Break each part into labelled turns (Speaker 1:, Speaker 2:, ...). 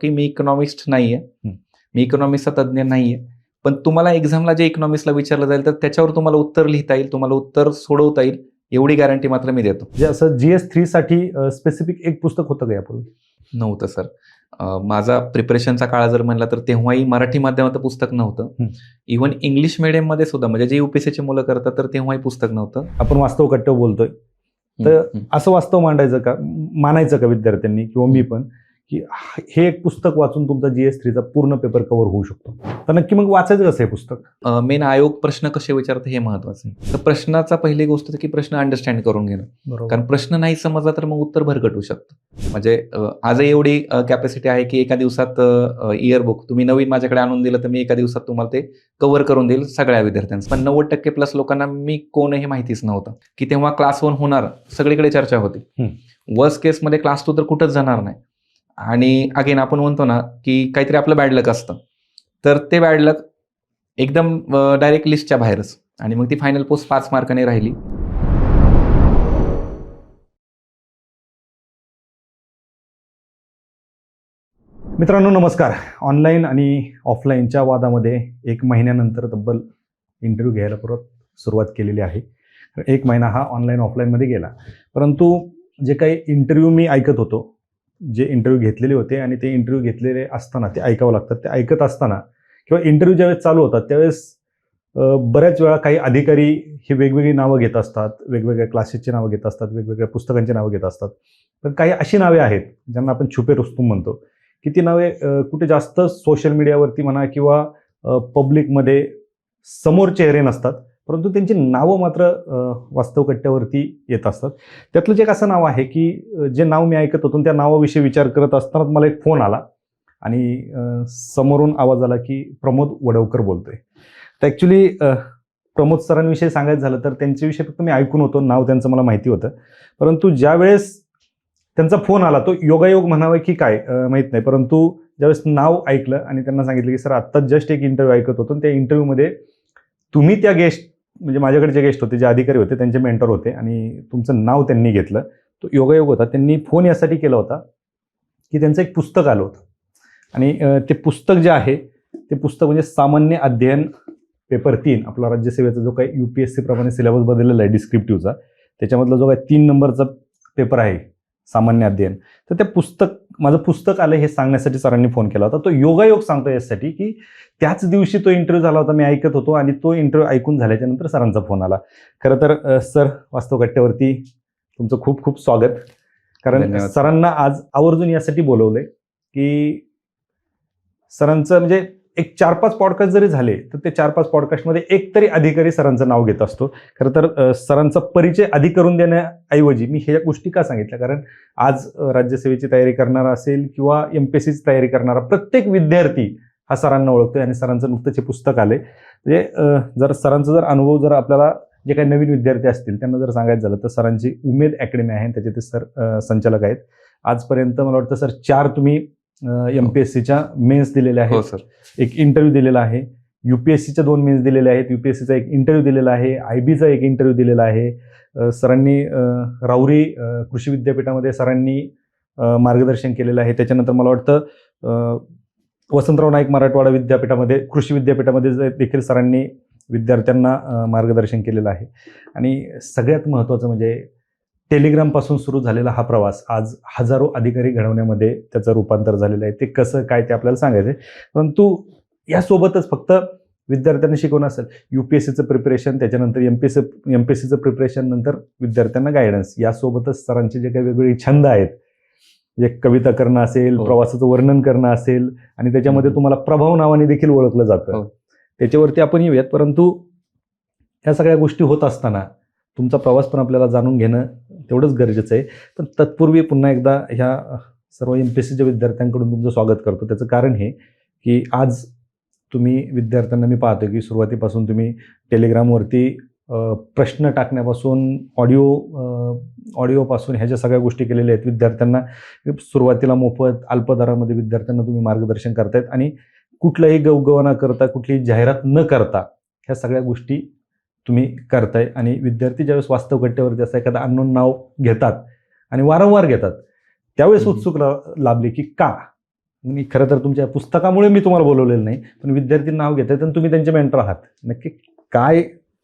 Speaker 1: की मी इकॉनॉमिस्ट नाहीये,
Speaker 2: हं.
Speaker 1: मी इकॉनॉमिक्सचा तज्ज्ञ नाहीये, पण तुम्हाला एक्झामला जे इकॉनॉमिक्सला विचारलं जाईल तर त्याच्यावर तुम्हाला उत्तर लिहिता येईल, तुम्हाला उत्तर सोडवता येईल, एवढी गॅरंटी मात्र मी देतो.
Speaker 2: म्हणजे असं GS3 साठी स्पेसिफिक एक पुस्तक होतं का यापूर्वी?
Speaker 1: नव्हतं सर. माझा प्रिपरेशनचा काळ जर म्हणला तर तेव्हाही मराठी माध्यमाचं पुस्तक नव्हतं.
Speaker 2: हं.
Speaker 1: इव्हन इंग्लिश मिडियममध्ये सुद्धा म्हणजे जे UPSCची मुलं करतात तर तेव्हाही पुस्तक नव्हतं.
Speaker 2: आपण वास्तव कट्टव बोलतोय, तर असं वास्तव मानायचं का विद्यार्थ्यांनी किंवा मी पण, की हे एक पुस्तक वाचून तुमचा GS3चा पूर्ण पेपर कव्हर होऊ शकतो, तर नक्की मग वाचायचं कसं हे पुस्तक?
Speaker 1: मेन आयोग प्रश्न कसे विचारतं हे महत्वाचं आहे. तर प्रश्नाचा पहिली गोष्ट की प्रश्न अंडरस्टँड करून घेणं,
Speaker 2: बरोबर.
Speaker 1: कारण प्रश्न नाही समजला तर मग उत्तर भरकटू शकतं. म्हणजे आजही एवढी कॅपॅसिटी आहे की एका दिवसात इयरबुक तुम्ही नवीन माझ्याकडे आणून दिलं तर मी एका दिवसात तुम्हाला ते कव्हर करून देईल सगळ्या विद्यार्थ्यांचं. पण 90% प्लस लोकांना मी कोण हे माहितीच नव्हतं, की तेव्हा क्लास 1 होणार सगळीकडे चर्चा होती. वर्स्ट केसमध्ये क्लास 2 तर कुठंच जाणार नाही. आणि अगेन आपण म्हणतो ना की काहीतरी आपलं बॅड लक असतं, तर ते बॅड लक एकदम डायरेक्ट लिस्टच्या बाहेरच, आणि मग ती फायनल पोस्ट 5 मार्काने राहिली.
Speaker 2: मित्रांनो नमस्कार. ऑनलाईन आणि ऑफलाईनच्या वादामध्ये 1 महिन्यानंतर तब्बल इंटरव्ह्यू घ्यायला परत सुरुवात केलेली आहे. 1 महिना हा ऑनलाईन ऑफलाईनमध्ये गेला, परंतु जे काही इंटरव्ह्यू मी ऐकत होतो, जे इंटरव्ह्यू घेतलेले होते आणि ते इंटरव्ह्यू घेतलेले असताना ते ऐकावं लागतात, ते ऐकत असताना किंवा इंटरव्ह्यू ज्यावेळेस चालू होतात त्यावेळेस बऱ्याच वेळा काही अधिकारी ही वेगवेगळी नावं घेत असतात, वेगवेगळ्या क्लासेसची नावं घेत असतात, वेगवेगळ्या पुस्तकांची नावं घेत असतात. पण काही अशी नावे आहेत ज्यांना आपण छुपे रुस्तुम म्हणतो, की ती नावे कुठे जास्त सोशल मीडियावरती म्हणा किंवा पब्लिकमध्ये समोर चेहरे नसतात, परंतु त्यांची नावं मात्र वास्तव कट्ट्यावरती येत असतात. त्यातलंच एक असं नाव आहे की जे नाव मी ऐकत होतो त्या नावाविषयी विचार करत असताना मला एक फोन आला आणि समोरून आवाज आला की प्रमोद वडवकर बोलतोय. तर ॲक्च्युली प्रमोद सरांविषयी सांगायचं झालं तर त्यांच्याविषयी फक्त मी ऐकून होतो, नाव त्यांचं मला माहिती होतं, परंतु ज्यावेळेस त्यांचा फोन आला तो योगायोग म्हणावा की काय माहीत नाही, परंतु ज्यावेळेस नाव ऐकलं आणि त्यांना सांगितलं की सर आत्ताच जस्ट एक इंटरव्ह्यू ऐकत होतो, त्या इंटरव्ह्यूमध्ये तुम्ही त्या गेस्ट म्हणजे माझ्याकडे जे गेस्ट होते, जे अधिकारी होते, त्यांचे मेंटर होते आणि तुमचं नाव त्यांनी घेतलं. तो योगायोग होता. त्यांनी फोन यासाठी केला होता की त्यांचं एक पुस्तक आलं होतं आणि ते पुस्तक जे आहे ते पुस्तक म्हणजे सामान्य अध्ययन पेपर 3 आपला राज्यसेवेचा जो काही UPSC प्रमाणे सिलेबस बदललेला आहे डिस्क्रिप्टिव्हचा, त्याच्यामधला जो काही 3 नंबरचा पेपर आहे सामान्य अध्ययन, तर ते माझं पुस्तक आलं हे सांगण्यासाठी सरांनी फोन केला होता. तो योगायोग सांगतो यासाठी की त्याच दिवशी तो इंटरव्ह्यू झाला होता, मी ऐकत होतो आणि तो इंटरव्ह्यू ऐकून झाल्याच्या नंतर सरांचा फोन आला. खरं तर सर वास्तव कट्ट्यावरती तुमचं खूप खूप स्वागत. कारण सरांना आज आवर्जून यासाठी बोलवलंय की सरांचं म्हणजे एक 4-5 पॉडकास्ट जरी झाले तर ते 4-5 पॉडकास्टमध्ये एक तरी अधिकारी सरांचं नाव घेत असतो. खरं तर सरांचा परिचय आधी करून देण्याऐवजी मी ह्या गोष्टी का सांगितल्या, कारण आज राज्यसेवेची तयारी करणारा असेल किंवा MPSCची तयारी करणारा प्रत्येक विद्यार्थी हा सरांना ओळखतोय आणि सरांचं नुकतंच हे पुस्तक आले. म्हणजे जर सरांचा जर अनुभव जर आपल्याला जे काही नवीन विद्यार्थी असतील त्यांना जर सांगायचं झालं तर सरांची उमेद अकॅडमी आहे, त्याचे ते सर संचालक आहेत. आजपर्यंत मला वाटतं सर 4 तुम्ही MPSCच्या मेन्स दिलेल्या आहेत.
Speaker 1: हो सर.
Speaker 2: एक इंटरव्ह्यू दिलेला आहे. UPSCच्या 2 मेन्स दिलेल्या आहेत. UPSCचा एक इंटरव्ह्यू दिलेला आहे. IBचा एक इंटरव्ह्यू दिलेला आहे. सरांनी राहुरी कृषी विद्यापीठामध्ये सरांनी मार्गदर्शन केलेलं आहे. त्याच्यानंतर मला वाटतं वसंतराव नाईक मराठवाडा विद्यापीठामध्ये कृषी विद्यापीठामध्ये देखील सरांनी विद्यार्थ्यांना मार्गदर्शन केलेलं आहे. आणि सगळ्यात महत्त्वाचं म्हणजे टेलिग्रामपासून सुरू झालेला हा प्रवास आज हजारो अधिकारी घडवण्यामध्ये त्याचं रूपांतर झालेलं आहे. ते कसं काय ते आपल्याला सांगायचं आहे, परंतु यासोबतच फक्त विद्यार्थ्यांना शिकवणं असेल, UPSCचं प्रिपरेशन, त्याच्यानंतर MPSCचं प्रिपरेशन, नंतर विद्यार्थ्यांना गायडन्स, यासोबतच सरांचे जे काही वेगवेगळे छंद आहेत, जे कविता करणं असेल, प्रवासाचं वर्णन करणं असेल आणि त्याच्यामध्ये तुम्हाला प्रभाव नावाने देखील ओळखलं जातं, त्याच्यावरती आपण येऊयात. परंतु ह्या सगळ्या गोष्टी होत असताना तुमचा प्रवास पण आपल्याला जाणून घेणं तेवढंच गरजेचं आहे. पण तत्पूर्वी पुन्हा एकदा ह्या सर्व MPSCच्या विद्यार्थ्यांकडून तुमचं स्वागत करतो. त्याचं कारण हे की आज तुम्ही विद्यार्थ्यांना मी पाहतो की सुरुवातीपासून तुम्ही टेलिग्रामवरती प्रश्न टाकण्यापासून ऑडिओपासून ह्या ज्या सगळ्या गोष्टी केलेल्या आहेत, विद्यार्थ्यांना सुरुवातीला मोफत अल्प दरामध्ये विद्यार्थ्यांना तुम्ही मार्गदर्शन करतायत आणि कुठलाही गवगवा न करता, कुठलीही जाहिरात न करता ह्या सगळ्या गोष्टी तुम्ही करताय. आणि विद्यार्थी ज्यावेळेस वास्तव कट्ट्यावरती असं एखादं अननोन नाव घेतात आणि वारंवार घेतात, त्यावेळेस उत्सुकता लाभली की का मी खरं तर तुमच्या पुस्तकामुळे मी तुम्हाला बोलवलेलं नाही, पण विद्यार्थी नाव घेतात आणि तुम्ही त्यांचे मेंटर आहात. नक्की काय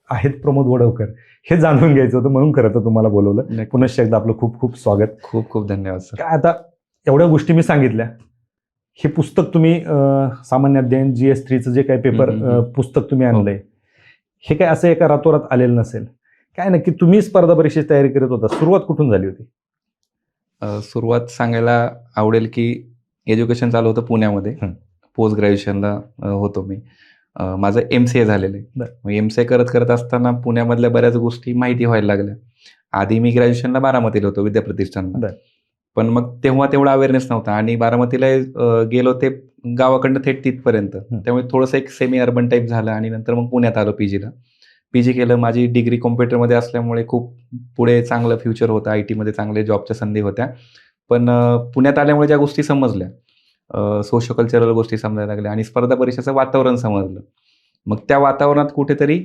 Speaker 2: आहेत प्रमोद वडवकर हे जाणून घ्यायचं होतं, म्हणून खरं तर तुम्हाला बोलवलं. पुनश्च एकदा आपलं खूप खूप स्वागत.
Speaker 1: खूप खूप धन्यवाद सर.
Speaker 2: काय आता एवढ्या गोष्टी मी सांगितल्या, हे पुस्तक तुम्ही सामान्य अध्ययन GS3चं जे काही पेपर पुस्तक तुम्ही आणलंय, हे काय असं एका रातोरात आलेलं नसेल. काय नक्की तुम्ही स्पर्धा परीक्षेची तयारी करत होता, सुरुवात कुठून झाली होती?
Speaker 1: सुरुवात सांगायला आवडेल की एज्युकेशन चालू होतं पुण्यामध्ये. पोस्ट ग्रॅज्युएशनला होतो मी. माझं MCA झालेलं आहे. MCA करत करत असताना पुण्यामधल्या बऱ्याच गोष्टी माहिती व्हायला लागल्या. आधी मी ग्रॅज्युएशनला बारामतीला होतो विद्याप्रतिष्ठानला, पण मग तेव्हा तेवढा अवेअरनेस नव्हता आणि बारामतीला गेलो ते गावाकडनं थेट तिथपर्यंत, त्यामुळे थोडंसं एक सेमी अर्बन टाईप झालं आणि नंतर मग पुण्यात आलो PG केलं. माझी डिग्री कॉम्प्युटरमध्ये असल्यामुळे खूप पुढे चांगलं फ्युचर होतं, IT मध्ये चांगले जॉबच्या संधी होत्या. पण पुण्यात आल्यामुळे ज्या गोष्टी समजल्या, सोशो कल्चरल गोष्टी समजायला लागल्या आणि स्पर्धा परीक्षेचं वातावरण समजलं. मग त्या वातावरणात कुठेतरी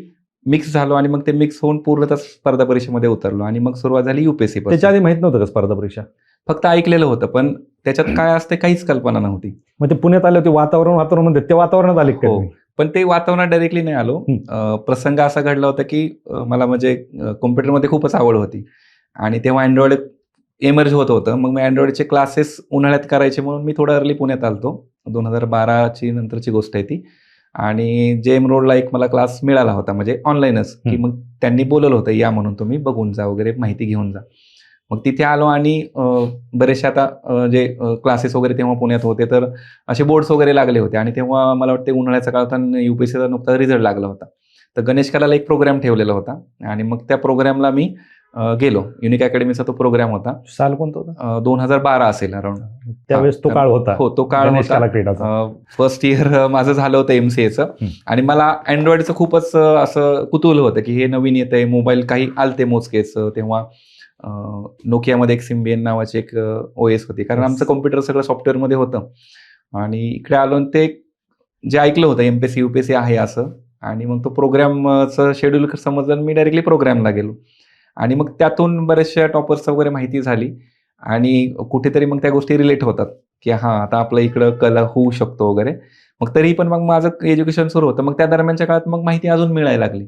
Speaker 1: मिक्स झालो आणि मग ते मिक्स होऊन पूर्णतः स्पर्धा परीक्षेमध्ये उतरलो आणि मग सुरुवात झाली UPSC.
Speaker 2: त्याच्या आधी माहित नव्हतं का स्पर्धा परीक्षा?
Speaker 1: फक्त ऐकलेलं होतं, पण त्याच्यात काय असते काहीच कल्पना नव्हती.
Speaker 2: मग ते पुण्यात आले होते, वातावरण म्हणते ते वातावरणात आले का?
Speaker 1: पण ते वातावरणात डायरेक्टली नाही आलो. प्रसंग असा घडला होता की मला म्हणजे कॉम्प्युटरमध्ये खूपच आवड होती आणि तेव्हा अँड्रॉइड एमर्ज होत होतं. मग मी अँड्रॉइडचे क्लासेस उन्हाळ्यात करायचे म्हणून मी थोडं अर्ली पुण्यात आलतो. 2012ची नंतरची गोष्ट आहे ती. आणि JM रोडला एक मला क्लास मिळाला होता, म्हणजे ऑनलाईनच, की मग त्यांनी बोलवलं होतं या म्हणून तुम्ही बघून जा वगैरे, माहिती घेऊन जा. मग तिथे आलो आणि बरेचसे आता जे क्लासेस वगैरे तेव्हा पुण्यात होते, तर असे बोर्ड्स वगैरे लागले होते आणि तेव्हा मला वाटते उन्हाळ्याचा काळ होता आणि UPSCचा नुकता रिझल्ट लागला होता. तर गणेश कलाला एक प्रोग्राम ठेवलेला होता आणि मग त्या प्रोग्रामला मी गेलो. युनिक अकॅडमीचा तो प्रोग्राम होता.
Speaker 2: साल कोणतं होतं?
Speaker 1: 2012 असेल अराउंड.
Speaker 2: त्यावेळेस तो काळ होता.
Speaker 1: हो, तो काळ होता. फर्स्ट इयर माझं झालं होतं MCAचं आणि मला अँड्रॉइडचं खूपच असं कुतूहल होतं की हे नवीन येतंय. मोबाईल काही आलते मोजकेच. तेव्हा नोकियामध्ये एक सिम्बियन नावाची एक OS होती, कारण आमचं कॉम्प्युटर सगळं सॉफ्टवेअरमध्ये होतं. आणि इकडे आलो आणि ते जे ऐकलं होतं MPSC UPSC आहे असं, आणि मग तो प्रोग्रामचं शेड्यूल समजलं, मी डायरेक्टली प्रोग्रामला गेलो आणि मग त्यातून बऱ्याचशा टॉपर्स वगैरे माहिती झाली आणि कुठेतरी मग त्या गोष्टी रिलेट होतात की हां, आता आपलं इकडं कला होऊ शकतो वगैरे. मग तरी पण मग माझं एज्युकेशन सुरू होतं. मग त्या दरम्यानच्या काळात मग माहिती अजून मिळायला लागली,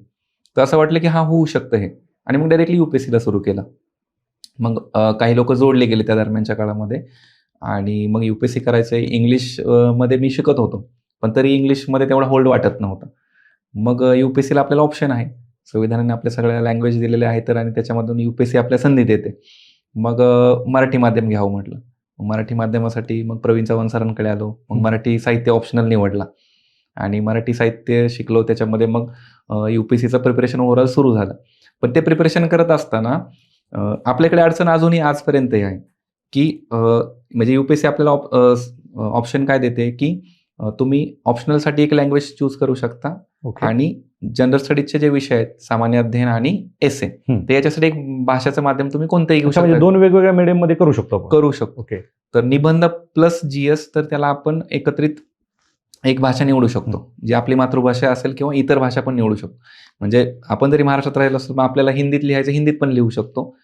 Speaker 1: तर असं वाटलं की हां, होऊ शकतं हे, आणि मग डायरेक्टली UPSCला सुरू केलं. मग काही लोक जोडले गेले त्या दरम्यानच्या काळामध्ये आणि मग UPSC करायचं. इंग्लिश मध्ये मी शिकत होतो, पण तरी इंग्लिशमध्ये तेवढा होल्ड वाटत नव्हता. मग UPSCला आपल्याला ऑप्शन आहे, संविधानाने आपल्या सगळ्या लँग्वेज दिलेल्या आहेत, तर आणि त्याच्यामधून UPSC आपल्या संधी देते. मग मराठी माध्यम घ्यावं म्हटलं. मराठी माध्यमासाठी मग प्रवीण चव्हाण सरांकडे आलो. मग मराठी साहित्य ऑप्शनल निवडला आणि मराठी साहित्य शिकलो. त्याच्यामध्ये मग UPSCचं प्रिपरेशन ओव्हरऑल सुरू झालं. पण ते प्रिपरेशन करत असताना आपल्याकडे अडचण अजूनही आजपर्यंतही आहे की म्हणजे UPSC आपल्याला ऑप्शन काय देते की तुम्ही ऑप्शनलसाठी एक लँग्वेज चूज करू शकता आणि जनरल स्टडीजचे जे विषय आहेत, सामान्य अध्ययन आणि एसे, ते याच्यासाठी एक भाषाचं माध्यम तुम्ही कोणतंही घेऊ शकता.
Speaker 2: दोन वेगवेगळ्या मीडियम मध्ये करू शकतो.
Speaker 1: तर निबंध प्लस GS, तर त्याला आपण एकत्रित एक भाषा निवडू शकतो, जी आपली मातृभाषा असेल किंवा इतर भाषा पण निवडू शकतो. म्हणजे आपण जरी महाराष्ट्रात राहिलो असेल, मग आपल्याला हिंदीत लिहायचं, हिंदीत पण लिहू शकतो,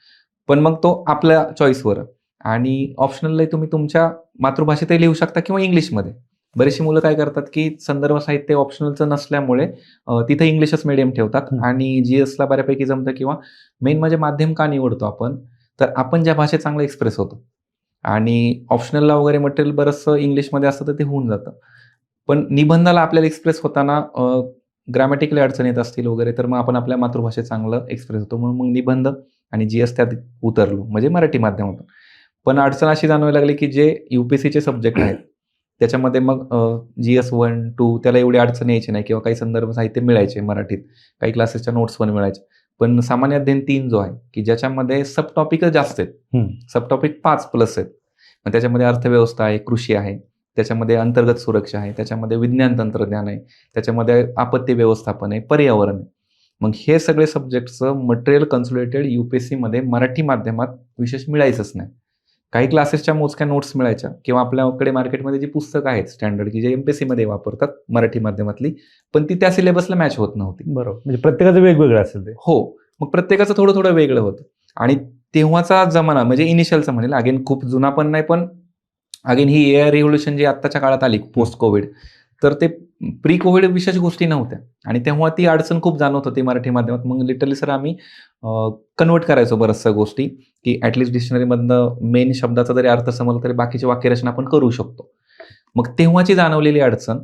Speaker 1: पण मग तो आपल्या चॉईसवर. आणि ऑप्शनलही तुम्ही तुमच्या मातृभाषेतही लिहू शकता किंवा इंग्लिशमध्ये. बरीचशी मुलं काय करतात की संदर्भ साहित्य ऑप्शनलचं नसल्यामुळे तिथे इंग्लिशच मीडियम ठेवतात आणि GSला बऱ्यापैकी जमतं. किंवा मेन म्हणजे माध्यम का निवडतो आपण, तर आपण ज्या भाषेत चांगलं एक्सप्रेस होतो, आणि ऑप्शनलला वगैरे मटेरियल बरंचसं इंग्लिशमध्ये असतं, तर ते होऊन जातं. पण निबंधाला आपल्याला एक्सप्रेस होताना ग्रॅमॅटिकली अडचण येत असतील वगैरे, तर मग आपण आपल्या मातृभाषेत चांगलं एक्सप्रेस होतो. म्हणून मग निबंध आणि GS त्यात उतरलो, म्हणजे मराठी माध्यमातून. पण अडचण अशी जाणवायला लागली की जे UPSCचे सब्जेक्ट आहेत त्याच्यामध्ये मग GS 1, 2 त्याला एवढी अडचण यायची नाही, किंवा काही संदर्भ साहित्य मिळायचे मराठीत, काही क्लासेसच्या नोट्स पण मिळायचे. पण सामान्य अध्ययन 3 जो आहे की ज्याच्यामध्ये सब टॉपिकच जास्त आहेत, सब टॉपिक 5+ आहेत. मग त्याच्यामध्ये अर्थव्यवस्था आहे, कृषी आहे, त्याच्यामध्ये अंतर्गत सुरक्षा आहे, त्याच्यामध्ये विज्ञान तंत्रज्ञान आहे, त्याच्यामध्ये आपत्ती व्यवस्थापन आहे, पर्यावरण आहे. मग हे सगळे सब्जेक्टचं मटेरियल कन्सोलिडेटेड UPSCमध्ये मराठी माध्यमात विशेष मिळायचंच नाही. काही क्लासेसच्या मोजक्या नोट्स मिळायच्या, किंवा आपल्याकडे मार्केटमध्ये जी पुस्तकं आहेत स्टँडर्ड, की जे MPSCमध्ये वापरतात मराठी माध्यमातली, पण ती त्या सिलेबसला मॅच होत नव्हती.
Speaker 2: बरोबर, म्हणजे प्रत्येकाचं वेगवेगळं असेल ते.
Speaker 1: हो, मग प्रत्येकाचं थोडं थोडं वेगळं होतं. आणि तेव्हाचा जमाना म्हणजे इनिशियलचा म्हणेल, अगेन खूप जुना पण नाही, पण अगेन ही AI रिव्होल्युशन जी आत्ताच्या काळात आली पोस्ट कोविड, तर ते प्री कोविड विशेष गोष्टी नव्हत्या आणि तेव्हा ती अडचण खूप जाणवत होती मराठी माध्यमात. मग लिटरली सर आम्ही कन्वर्ट करायचो बऱ्याचशा गोष्टी, की ॲटलिस्ट डिक्शनरीमधनं मेन शब्दाचा जरी अर्थ समजला तरी बाकीची वाक्यरचना आपण करू शकतो. मग तेव्हाची जाणवलेली अडचण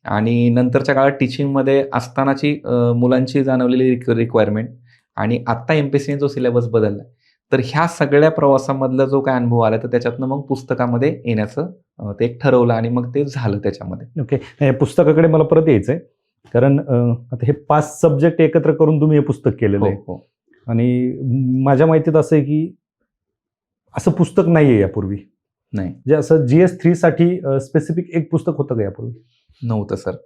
Speaker 1: आणि नंतरच्या काळात टीचिंगमध्ये असतानाची मुलांची जाणवलेली रिक्वायरमेंट आणि आत्ता MPSCने जो सिलेबस बदलला, तर ह्या सगळ्या प्रवासामधला जो काय अनुभव आला तर त्याच्यातनं मग पुस्तकामध्ये येण्याचं ते एक ठरवलं आणि मग ते झालं त्याच्यामध्ये.
Speaker 2: ओके. या पुस्तकाकडे मला परत यायचं आहे, कारण आता हे 5 सब्जेक्ट एकत्र करून तुम्ही हे पुस्तक केलेलं आहे.
Speaker 1: हो.
Speaker 2: आणि माझ्या माहितीत असं आहे की असं पुस्तक नाही आहे यापूर्वी.
Speaker 1: नाही.
Speaker 2: जे असं GS3 साठी स्पेसिफिक एक पुस्तक होतं का यापूर्वी?
Speaker 1: नव्हतं सर.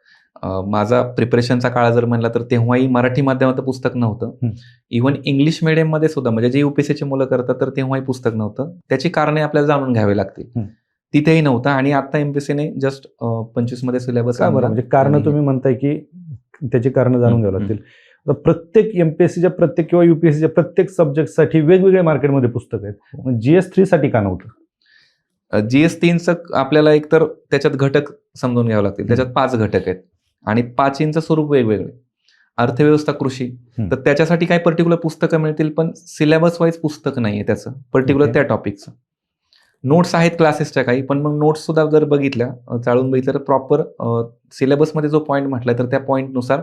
Speaker 1: माझा प्रिपरेशनचा काळ जर म्हणला तर तेव्हाही मराठी माध्यमात पुस्तक नव्हतं. इव्हन इंग्लिश मिडियममध्ये सुद्धा म्हणजे जे UPSCची मुलं करतात तर तेव्हाही पुस्तक नव्हतं. त्याची कारणे आपल्याला जाणून घ्यावी लागतील. तिथेही नव्हतं आणि आता MPSCने जस्ट 25 मध्ये सिलेबस
Speaker 2: का बरं? म्हणजे कारण तुम्ही म्हणताय की त्याची कारण जाणून घ्यावी लागतील. प्रत्येक MPSCच्या प्रत्येक किंवा UPSCच्या प्रत्येक सब्जेक्टसाठी वेगवेगळ्या मार्केटमध्ये पुस्तक आहेत. मग GS3 साठी का नव्हतं?
Speaker 1: GS3चं आपल्याला एकतर त्याच्यात घटक समजून घ्यावे लागतील. त्याच्यात 5 घटक आहेत आणि 5 स्वरूप वेगवेगळे. अर्थव्यवस्था, कृषी, तर त्याच्यासाठी काही पर्टिक्युलर पुस्तकं मिळतील पण सिलेबस वाईज पुस्तक नाहीये त्याचं पर्टिक्युलर त्या टॉपिकचं. नोट्स आहेत क्लासेसच्या काही, पण मग नोट्स सुद्धा जर बघितल्या चाळून बघितलं तर प्रॉपर सिलेबसमध्ये जो पॉईंट म्हटला तर त्या पॉईंटनुसार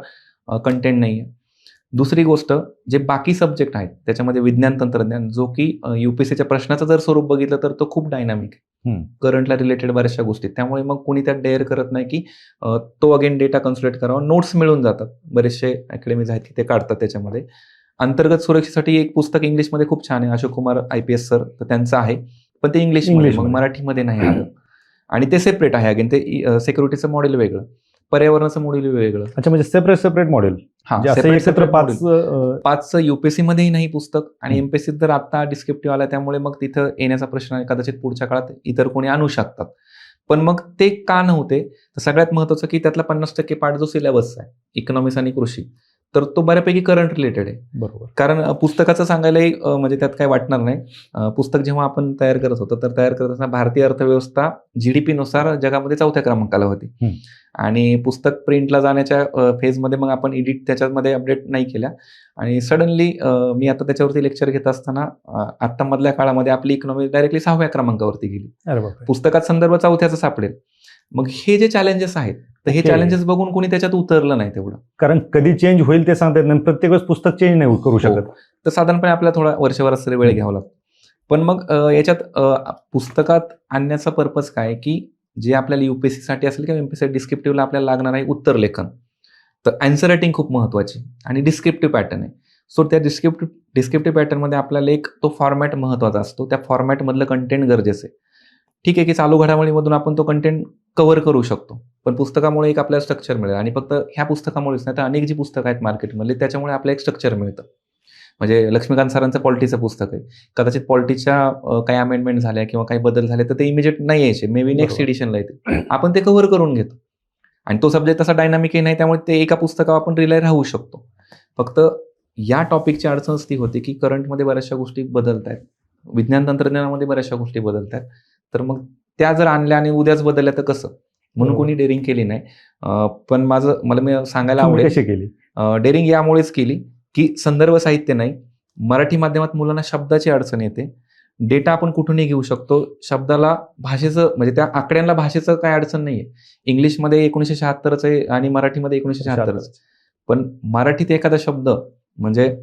Speaker 1: कंटेंट नाही आहे. दुसरी गोष्ट, जे बाकी सब्जेक्ट आहेत त्याच्यामध्ये विज्ञान तंत्रज्ञान, जो की UPSCच्या प्रश्नाचं जर स्वरूप बघितलं तर तो खूप डायनामिक आहे, करंटला रिलेटेड बऱ्याचशा गोष्टी. त्यामुळे मग कोणी त्यात डेअर करत नाही की तो अगेन डेटा कन्सल्टेट करावा. नोट्स मिळून जातात, बरेचसे अकॅडमीज आहेत की ते काढतात त्याच्यामध्ये. अंतर्गत सुरक्षेसाठी एक पुस्तक इंग्लिशमध्ये खूप छान आहे, अशोक कुमार IPS सर, तर त्यांचं आहे, पण ते इंग्लिशमध्ये, मग मराठीमध्ये नाही आलं आणि ते सेपरेट आहे. अगेन ते सिक्युरिटीचं मॉडेल वेगळं, पर्यावरणाचं मॉडेल वेगळं.
Speaker 2: अच्छा, म्हणजे सेपरेट मॉडेल. एकत्र
Speaker 1: 5 UPSC मध्येही नाही पुस्तक आणि MPSC तर आता डिस्क्रिप्टिव्ह आला, त्यामुळे मग तिथं येण्याचा प्रश्न कदाचित पुढच्या काळात इतर कोणी आणू शकतात. पण मग ते का नव्हते, तर सगळ्यात महत्वाचं की त्यातला 50% पार्ट जो सिलेबस आहे इकॉनॉमिक्स आणि कृषी, तर तो बऱ्यापैकी करंट रिलेटेड आहे.
Speaker 2: बरोबर.
Speaker 1: कारण पुस्तकाचं सांगायलाही म्हणजे त्यात काय वाटणार नाही. पुस्तक जेव्हा आपण तयार करत होतो तर तयार करत असताना भारतीय अर्थव्यवस्था GDP नुसार जगामध्ये 4थ्या क्रमांकाला होती आणि पुस्तक प्रिंटला जाण्याच्या फेजमध्ये मग आपण एडिट त्याच्यामध्ये अपडेट नाही केल्या आणि सडनली मी आता त्याच्यावरती लेक्चर घेत असताना आता मधल्या काळामध्ये आपली इकॉनॉमी डायरेक्टली 6व्या क्रमांकावरती गेली. पुस्तकात संदर्भ 4थ्याचा सापडेल. मग हे जे चॅलेंजेस आहेत, तर हे चॅलेंजेस बघून कोणी त्याच्यात उतरलं नाही तेवढं.
Speaker 2: कारण कधी चेंज होईल ते सांगता येत नाही, प्रत्येक वेळेस पुस्तक चेंज नाही करू शकत.
Speaker 1: तर साधारणपणे आपल्याला थोडा वर्षभरात वेळ घ्यावा लागतो. पण मग याच्यात पुस्तकात आणण्याचा पर्पज काय की जे आपल्याला UPSC साठी असेल किंवा MPSC डिस्क्रिप्टिव्हला आपल्याला लागणार आहे उत्तर लेखन, तर आन्सर रायटिंग खूप महत्वाची आणि डिस्क्रिप्टिव्ह पॅटर्न आहे. सो त्या डिस्क्रिप्टिव्ह पॅटर्नमध्ये आपल्याला एक तो फॉर्मॅट महत्वाचा असतो, त्या फॉर्मॅटमधलं कंटेंट गरजेचं आहे. ठीक आहे की चालू घडामोडीमधून आपण तो कंटेंट कव्हर करू शकतो, पण पुस्तकामुळे एक आपल्याला स्ट्रक्चर मिळेल आणि फक्त ह्या पुस्तकामुळेच नाही तर अनेक जी पुस्तकं आहेत मार्केटमधले त्याच्यामुळे आपल्याला एक स्ट्रक्चर मिळतं. म्हणजे लक्ष्मीकांत सरांचं पॉलिटीचं पुस्तक आहे, कदाचित पॉलिटीच्या काही अमेंडमेंट झाल्या किंवा काही बदल झाले तर ते इमिजिएट नाही यायचे, मे बी नेक्स्ट एडिशनला येते, आपण ते कव्हर करून घेतो आणि तो सब्जेक्ट तसा डायनामिकही नाही, त्यामुळे ते एका पुस्तकावर आपण रिलाय राहू शकतो. फक्त या टॉपिकची अडचणच ती होती की करंटमध्ये बऱ्याचशा गोष्टी बदलत आहेत, विज्ञान तंत्रज्ञानामध्ये बऱ्याचशा गोष्टी बदलत आहेत, तर मग त्या जर आणल्या आणि उद्याच बदलल्या तर कसं, म्हणून कोणी डेअरिंग केली नाही. पण मला मी सांगायला आवडेल
Speaker 2: कशी केली
Speaker 1: डेअरिंग यामुळेच केली की संदर्भ साहित्य नाही, मराठी माध्यमात मुलांना शब्दाची अडचण येते, डेटा आपण कुठूनही घेऊ शकतो, शब्दाला भाषेचं म्हणजे त्या आकड्यांना भाषेचं काय अडचण नाहीये. इंग्लिशमध्ये 1976 आहे आणि मराठीमध्ये 1976, पण मराठीत एखादा शब्द म्हणजे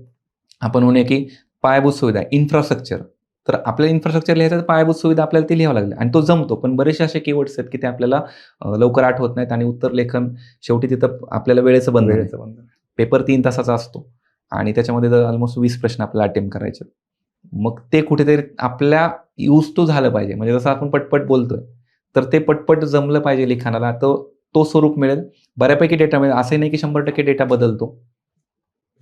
Speaker 1: आपण म्हणूया की पायाभूत सुविधा, इन्फ्रास्ट्रक्चर, तर आपल्याला इन्फ्रास्ट्रक्चर लिहायचं पायाभूत सुविधा आपल्याला ते लिहावं लागलं आणि तो जमतो, पण बरेचसे असे कीवर्ड्स आहेत की ते आपल्याला लवकर आठवत नाहीत आणि उत्तर लेखन शेवटी तिथं आपल्याला वेळेचं बंधन. पेपर 3 तासाचा असतो आणि त्याच्यामध्ये ऑलमोस्ट 20 प्रश्न आपल्याला अटेम्प्ट करायचे. मग ते कुठेतरी आपल्या यूज टू झालं पाहिजे, म्हणजे जसं आपण पटपट बोलतोय तर ते पटपट जमलं पाहिजे लिखाणाला, तो स्वरूप मिळेल. बऱ्यापैकी डेटा मिळेल, असं नाही की 100% डेटा बदलतो.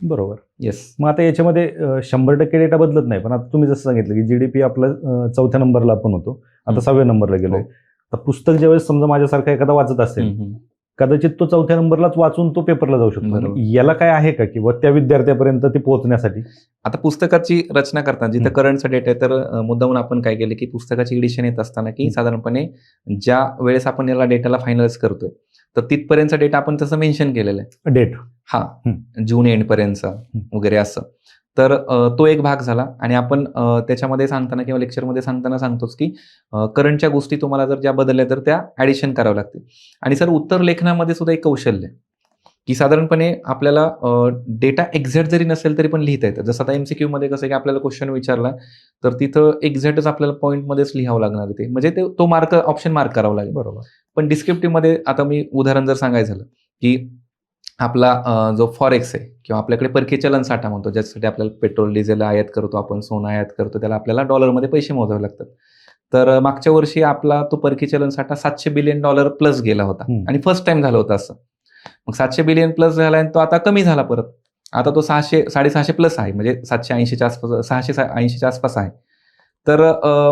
Speaker 2: बरोबर.
Speaker 1: येस.
Speaker 2: मग आता याच्यामध्ये 100% डेटा बदलत नाही, पण आता तुम्ही जसं सांगितलं की GDP आपला 4थ्या नंबरला आपण होतो, आता 6व्या नंबरला गेलोय. तर पुस्तक ज्यावेळेस समजा माझ्यासारखा एखादा वाचत असेल कदाचित तो 4थ्या नंबरलाच वाचून तो पेपरला जाऊ शकतो.
Speaker 1: बरोबर.
Speaker 2: याला काय आहे का किंवा त्या विद्यार्थ्यापर्यंत ते पोहोचण्यासाठी?
Speaker 1: आता पुस्तकाची रचना करताना जिथं
Speaker 2: हम्म.
Speaker 1: करंटचा डेटा आहे, तर मुद्दामून आपण काय केलं की पुस्तकाची एडिशन येत असताना की साधारणपणे ज्या वेळेस आपण याला डेटाला फायनलाइज करतोय तर तिथपर्यंतचा डेटा आपण तसं मेन्शन केलेलं आहे.
Speaker 2: डेट.
Speaker 1: हा, जून एंड पर्यंतचा वगैरे असं. तर तो एक भाग झाला. आणि आपण त्याच्यामध्ये सांगताना किंवा लेक्चरमध्ये सांगताना सांगतोच की करंटच्या गोष्टी तुम्हाला जर ज्या बदलल्या तर त्या ॲडिशन कराव्या लागतील. आणि सर उत्तर लेखनामध्ये सुद्धा एक कौशल्य आहे की साधारणपणे आपल्याला डेटा एक्झॅक्ट जरी नसेल तरी पण लिहिता येतं. जसं आता MCQ मध्ये कसं की आपल्याला क्वेश्चन विचारला तर तिथं एक्झॅक्टच आपल्याला पॉईंटमध्येच लिहावं लागणार ते, म्हणजे तो मार्क ऑप्शन मार्क करावा लागेल.
Speaker 2: बरोबर.
Speaker 1: पण डिस्क्रिप्टिव्हमध्ये आता मी उदाहरण जर सांगायचं झालं की आपला जो फॉरेक्स आहे किंवा आपल्याकडे परकीय चलन साठा म्हणतो, ज्यासाठी आपल्याला पेट्रोल डिझेल आयात करतो, आपण सोनं आयात करतो, त्याला आपल्याला डॉलरमध्ये पैसे मोजावे लागतात. तर मागच्या वर्षी आपला तो परकीय चलन साठा $700 बिलियन प्लस गेला होता. आणि फर्स्ट टाइम झालं होतं असं. मग 700 बिलियन प्लस झाला आणि तो आता कमी झाला परत. आता तो 600-650 प्लस आहे, म्हणजे 780च्या आसपास, 680च्या आसपास आहे. तर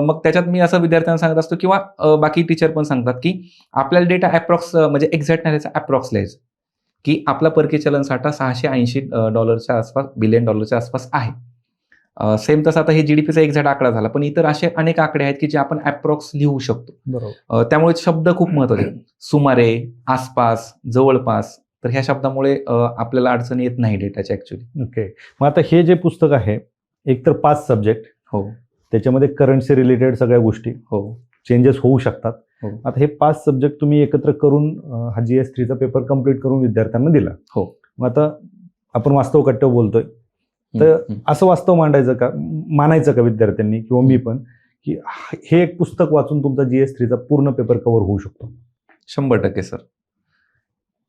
Speaker 1: मग त्याच्यात मी असं विद्यार्थ्यांना सांगत असतो किंवा बाकी टीचर पण सांगतात की आपल्याला डेटा अप्रॉक्स म्हणजे एक्झॅक्ट नाही लिहायचा, अप्रॉक्स लिहायचं की आपला परकीय चलन साठा $680 आसपास, बिलियन डॉलरच्या आसपास आहे. सेम तसं आता हे GDPचा एक्झॅक्ट आकडा झाला, पण इतर असे अनेक आकडे आहेत की जे आपण अप्रॉक्स लिहू शकतो.
Speaker 2: बरोबर.
Speaker 1: त्यामुळे शब्द खूप महत्त्वाचे आहेत. सुमारे, आसपास, जवळपास. तर ह्या शब्दामुळे आपल्याला अडचण येत नाही डेटाची ऍक्च्युली.
Speaker 2: ओके. मग आता हे जे पुस्तक आहे, एक तर 5 सब्जेक्ट,
Speaker 1: हो
Speaker 2: त्याच्यामध्ये करंटशी रिलेटेड सगळ्या गोष्टी,
Speaker 1: हो
Speaker 2: चेंजेस होऊ शकतात.
Speaker 1: हो.
Speaker 2: आता हे 5 सब्जेक्ट तुम्ही एकत्र करून हा GS3चा पेपर कम्प्लीट करून विद्यार्थ्यांना दिला.
Speaker 1: हो.
Speaker 2: मग आता आपण वास्तव कट्टव बोलतोय, तर असं वास्तव मानायचं का विद्यार्थ्यांनी किंवा मी पण, की हे एक पुस्तक वाचून तुमचा GS3चा पूर्ण पेपर कव्हर होऊ शकतो?
Speaker 1: 100% सर.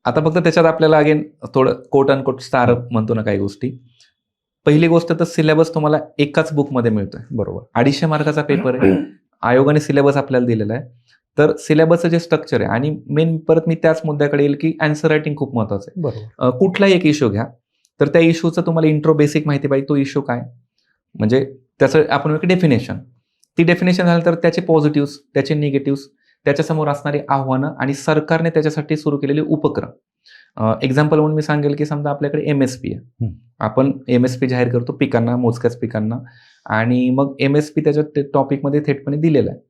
Speaker 1: आता फक्त त्याच्यात आपल्याला अगेन थोडं कोट अँड कोट स्टार म्हणतो ना काही गोष्टी. पहिली गोष्ट तर सिलेबस तुम्हाला एकाच बुकमध्ये मिळतोय.
Speaker 2: बरोबर.
Speaker 1: 250 मार्काचा पेपर आहे. आयोगाने सिलेबस आपल्याला दिलेला आहे. तर सिलेबसचं जे स्ट्रक्चर आहे, आणि मेन परत मी त्याच मुद्द्याकडे येईल की आन्सर रायटिंग खूप महत्वाचं आहे.
Speaker 2: बरोबर.
Speaker 1: कुठलाही एक इश्यू घ्या, तर त्या इश्यूचं तुम्हाला इंट्रो बेसिक माहिती पाहिजे. तो इश्यू काय, म्हणजे त्याचं आपण डेफिनेशन, ती डेफिनेशन झालं तर त्याचे पॉझिटिव्ह, त्याचे निगेटिव्ह, त्याच्यासमोर असणारी आव्हानं आणि सरकारने त्याच्यासाठी सुरू केलेले उपक्रम. एक्झाम्पल म्हणून मी सांगेल की समजा आपल्याकडे MSP आहे. आपण MSP जाहीर करतो पिकांना, मोजक्याच पिकांना, आणि मग MSP त्याच्या टॉपिकमध्ये थेटपणे दिलेला आहे.